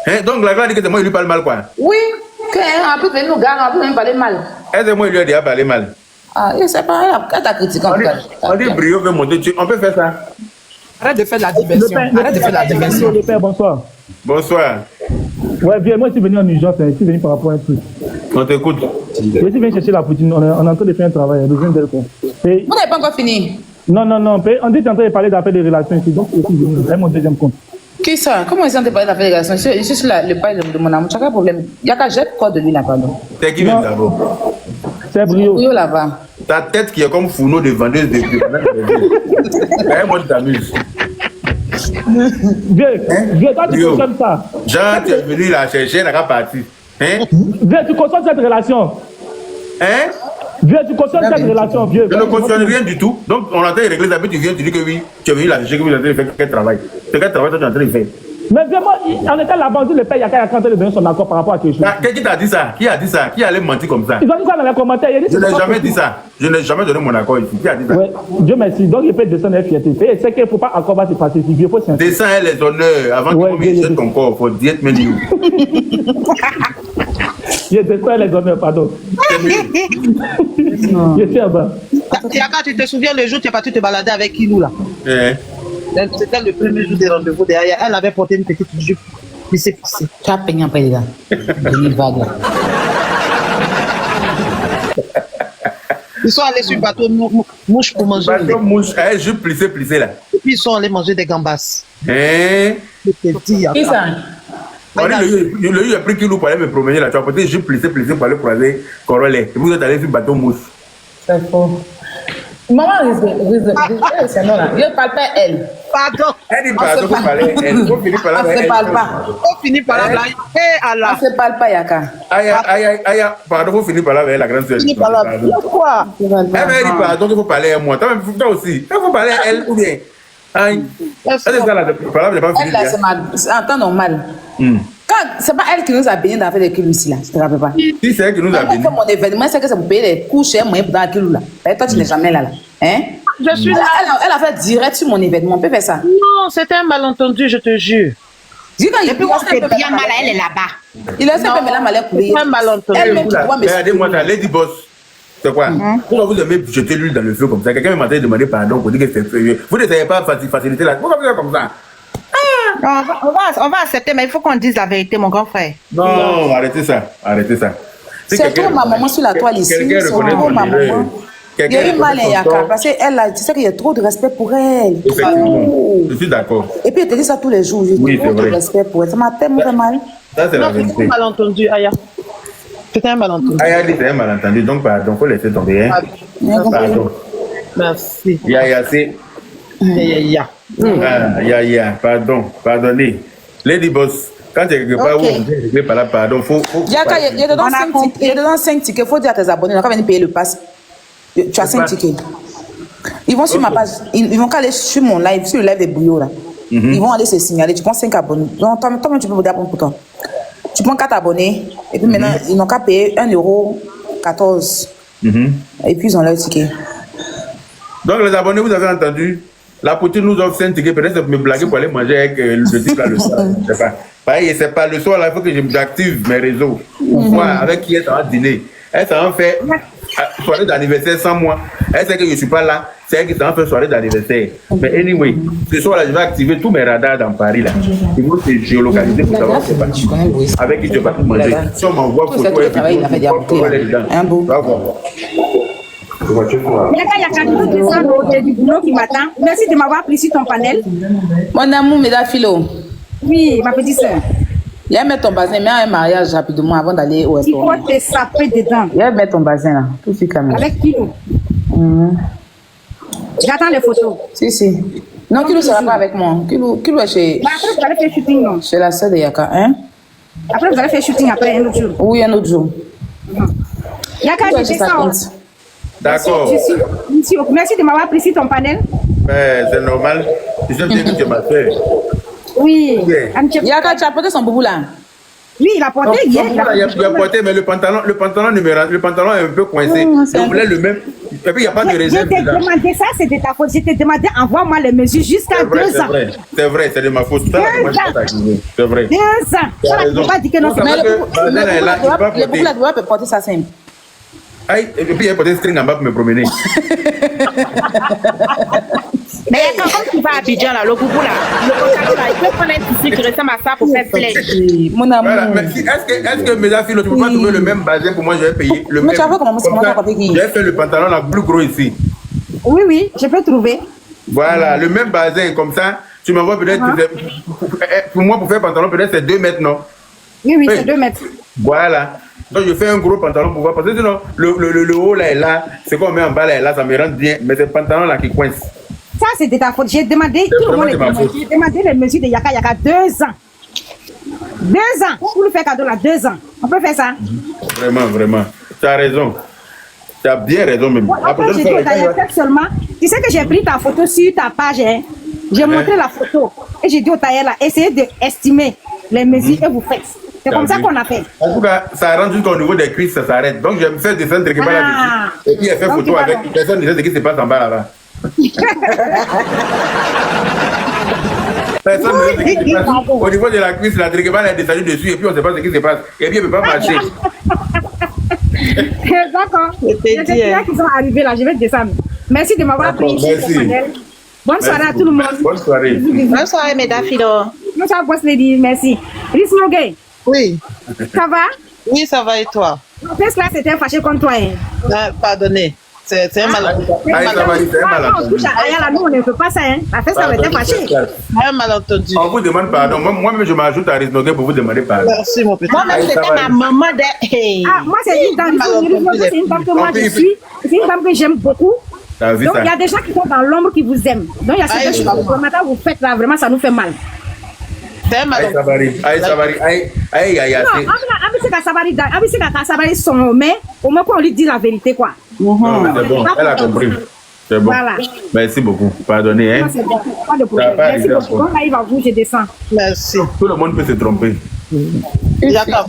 Hein? Donc la gloire dit que c'est moi qui lui parle mal quoi. Oui. On va plus venir nous garder, on va plus venir parler mal. Est-ce que moi il lui a déjà parlé mal? Ah, c'est pas, quand t'as critiqué, On dit Brio veut monter, on peut faire ça. Arrête de faire de la diversion. Arrête de faire de la diversion. Le père, bonsoir. Bonsoir. Ouais, viens, moi je suis venu en urgence, je suis venu par rapport à un truc. On t'écoute. Je suis venu chercher la poutine, on est en train de faire un travail, on a besoin d'elle. Vous n'avez pas encore fini. Non, on dit en train de parler d'affaires de relations ici, donc je suis venu, c'est mon deuxième compte. Qui ça? Comment ils ont parlé d'affaires de relations? Je suis sur le page de mon amour. Chacun problème. Il y a qu'à jeter quoi de lui là, pardon. C'est qui même d'abord? C'est Brio. Brio là-bas. Ta tête qui est comme fourneau de vendeuse de moi, tu t'amuses. Viens, toi tu consommes ça. Jean, tu es venu la chercher, elle n'a pas parti. Hein? Viens, tu consommes cette relation. Hein? Viens, tu consommes cette relation, vieux. Je ne cautionne rien du tout. Donc, on a en train de régler ça, puis tu viens, tu dis que oui, tu es venu la chercher, que vous êtes en train de faire quel travail. C'est quel travail toi tu es en train de faire? Mais vraiment, en étant là-bas, on dit le père Yaka Yaka en train de donner son accord par rapport à quelque chose. Qui t'a dit ça? Qui a dit ça? Qui allait mentir comme ça? Ils ont dit ça dans les commentaires. Je n'ai jamais dit ça. Je n'ai jamais donné mon accord ici. Qui a dit ça? Ouais, Dieu merci. Donc, il peut descendre la fierté. Et c'est qu'il ne faut pas encore se passer si vieux. Descends les honneurs avant que tu jettes ton corps. Faut dire, mais nous. Je descends les honneurs, pardon. Je suis en bas. Yaka, tu te souviens le jour où tu es parti te balader avec Kilou là? C'était le premier jour des rendez-vous derrière. Elle avait porté une petite jupe. Puis c'est fixé. Tu as peigné un peu là. Vague là. Ils sont allés sur le bateau mouche pour manger. Bateau mouche, jupe plissé là. Et puis ils sont allés manger des gambas. Hein? Je te dis, Qui ça? Le eu a pris Kilou pour aller me promener là. Tu as porté jupe plissé pour aller croiser Corolle. Et vous êtes allé sur le bateau mouche. C'est faux. Maman c'est non là. Je ne parle pas elle. Pardon. Elle dit pardon, vous parlez elle. Vous finissez par là. On ne se parle pas. On finit par là. Hé Allah. On ne se parle pas, Yaka. Aïe, pardon, vous finissez par là avec la grande soeur. Finit par là. Pourquoi? Elle m'a dit pardon, il faut parler à moi. Toi aussi. Il faut parler à elle ou bien. Aïe. Elle est ça là, par là, je n'ai pas fini. Elle là, c'est en temps normal. C'est pas elle qui nous a béni dans l'affaire de Kilou ici là. Je ne te rappelle pas. Si c'est elle qui nous a béni. Mon événement, c'est que ça vous paye les coûts chers moyens pour dans Kilou là. Et toi, tu n'es jamais là. Hein? Je suis là. Elle a fait direct sur mon événement. On peut faire ça. Non, c'était un malentendu, je te jure. Dis donc, Et puis, on fait bien mal, elle est là-bas. il a fait un peu la malheur couler. C'est un malentendu. Elle-même, tu vois, mais Regardez-moi ça, Lady Boss. C'est quoi? Pourquoi vous aimez jeter l'huile dans le feu comme ça? Quelqu'un m'a demandé pardon pour dire que c'est feu. Vous ne savez pas faciliter là. Pourquoi vous faites comme ça? On va accepter, mais il faut qu'on dise la vérité, mon grand frère. Non, arrêtez ça. Si c'est toi, ma maman, sur la toile ici. Quelqu'un C'est reconnaît toi, mon ma erreur. maman. Il y a eu mal, Yaka, parce qu'elle a, tu sais qu'il y a trop de respect pour elle. Effectivement, Trop. je suis d'accord. Et puis, elle te dit ça tous les jours. J'ai Oui, trop c'est de vrai. respect pour elle. Ça m'a tellement fait mal. Ça, c'est la Non, c'était vérité. un malentendu, Aya. C'était un malentendu. Aya dit c'est un malentendu, donc pardon, faut laisser tomber. Hein? Pardon. Merci. C'est. Ya. Pardonnez. Lady Boss, quand tu es quelque part où on est réglé par là, pardon, faut. Yaka, il y a dedans 5 tickets. Il faut dire à tes abonnés, on va venir payer le pass. Tu as 5 tickets. Ils vont sur ma page, ils vont aller sur mon live, sur le live de Bouillot là. Ils vont aller se signaler. Tu prends 5 abonnés. Donc, toi-même, tu peux vous dire pour toi. Tu prends 4 abonnés, et puis maintenant, ils n'ont qu'à payer 1,14 €. Et puis, ils ont leur ticket. Donc, les abonnés, vous avez entendu, la poutine nous offre 5 tickets. Peut-être que me blaguer pour aller manger avec le type là le soir. Je sais pas. Pareil, c'est pas le soir là, il faut que j'active mes réseaux pour voir avec qui elle va dîner. Elle s'en fait soirée d'anniversaire sans moi. Elle sait que je ne suis pas là. C'est elle qui s'en fait soirée d'anniversaire. Mais anyway, ce soir là, je vais activer tous mes radars dans Paris là. Ils vont se géolocaliser pour savoir avec qui tu vas manger. Si on m'envoie photo, Un bout. Yaka, du boulot qui m'attend. Merci de m'avoir pris sur ton panel. Mon amour, mesdames, philo. Oui, ma petite soeur. Il y a mettre ton bazin, mais un mariage rapidement avant d'aller au Il faut te saper dedans. Il y a mettre ton bazin là, tout de suite quand même. Avec Kilo. J'attends les photos. Si. Non, Kilo ne sera pas avec moi. Kilo est chez. Mais après, vous allez faire shooting, non? Chez la sœur de Yaka, hein? Après, vous allez faire shooting après un autre jour. Oui, un autre jour. Yaka, je fais ça. D'accord. Merci de m'avoir pris sur ton panel. C'est normal. Je suis bien que ma soeur. Oui. Yaka, tu as porté son boubou là? Oui, il a porté hier. Il a porté, mais le pantalon est un peu coincé. Je voulais le même. Et puis, il n'y a pas de réserve. Je t'ai demandé ça, c'est de ta faute. Je t'ai demandé, envoie-moi les mesures jusqu'à 2 ans. C'est vrai, c'est de ma faute. C'est vrai. 2 ans. Ça, tu ne peux pas dire que non, c'est Mais le boubou là, tu dois porter ça simple. Aïe, et puis il y a porté un string en bas pour me promener. Mais quand tu vas à Abidjan, là, le boubou, là, le contact, là, il peut prendre un tissu qui ressemble à ça pour faire flèche. Mon amour. Voilà, merci. Est-ce que mes affaires, tu peux pas trouver le même bazin pour moi, je vais payer le Mais même. tu vas voir comment Comme ça, j'ai fait le pantalon la plus gros ici. Oui, oui, je peux trouver. Voilà, le même bazin, comme ça, tu m'envoies peut-être, pour moi, pour faire pantalon, peut-être c'est 2 mètres, non? Oui, oui, c'est 2 mètres. Voilà. Donc, je fais un gros pantalon pour voir, parce que sinon, le haut là est là, c'est qu'on met en bas là est là, ça me rend bien, mais c'est le pantalon là qui coince. Ça, c'est de ta faute. J'ai demandé, tout le monde est demandé. J'ai demandé les mesures de Yaka Yaka 2 ans. 2 ans. Pour lui faire cadeau là, 2 ans. On peut faire ça? Vraiment, vraiment. Tu as raison. Tu as bien raison, même. Après, j'ai dit au tailleur seulement, tu sais que j'ai pris ta photo sur ta page, hein? J'ai montré la photo. Et j'ai dit au tailleur là, essayez d'estimer les mesures et vous faites. C'est comme ça qu'on a fait. En tout cas, ça rentre jusqu'au niveau des cuisses, ça s'arrête. Donc, je me fais descendre quelque part là-dessus. Et puis, elle fait photo avec personne ne sait ce qui se passe en bas là-bas. Personne ne sait ce qui se passe. Au niveau de la cuisse, la trigémale est descendue dessus et puis on ne sait pas ce qui se passe. Et puis, elle ne peut pas marcher. D'accord. Il y a des clients qui sont arrivés là, je vais descendre. Merci de m'avoir pris. Merci. Bonne soirée à tout le monde. Bonne soirée. Bonne soirée, mes daffilo. Bonne soirée, boss lady. Merci. Rismo Gay. Oui. Ça va? Oui, ça va et toi? En fait, là, c'était fâché contre toi. Hein. Pardonnez. C'est un malentendu. On touche à Aya là, nous, on ne fait pas ça. Hein. La fête, ça va être fâché. Un malentendu. On vous demande pardon. Moi-même, je m'ajoute à Risnogué pour vous demander pardon. Merci, mon petit. Moi-même, c'était ma maman de. Ah, moi, c'est une dame. C'est une dame que moi, je suis. C'est une dame que j'aime beaucoup. Donc, il y a des gens qui sont dans l'ombre qui vous aiment. Donc, il y a certaines choses que maintenant vous faites là, vraiment, ça nous fait mal. C'est un malentendu. Aïe, non, Abisi Sabari son, mais au moins qu'on lui dit la vérité, quoi. Non, mais c'est bon, elle a compris. C'est bon. Voilà. Merci beaucoup. Pardonnez. Hein. Non, c'est bon. Pas de problème. Merci beaucoup. Quand on arrive à vous, je descends. Merci. Tout le monde peut se tromper. D'accord.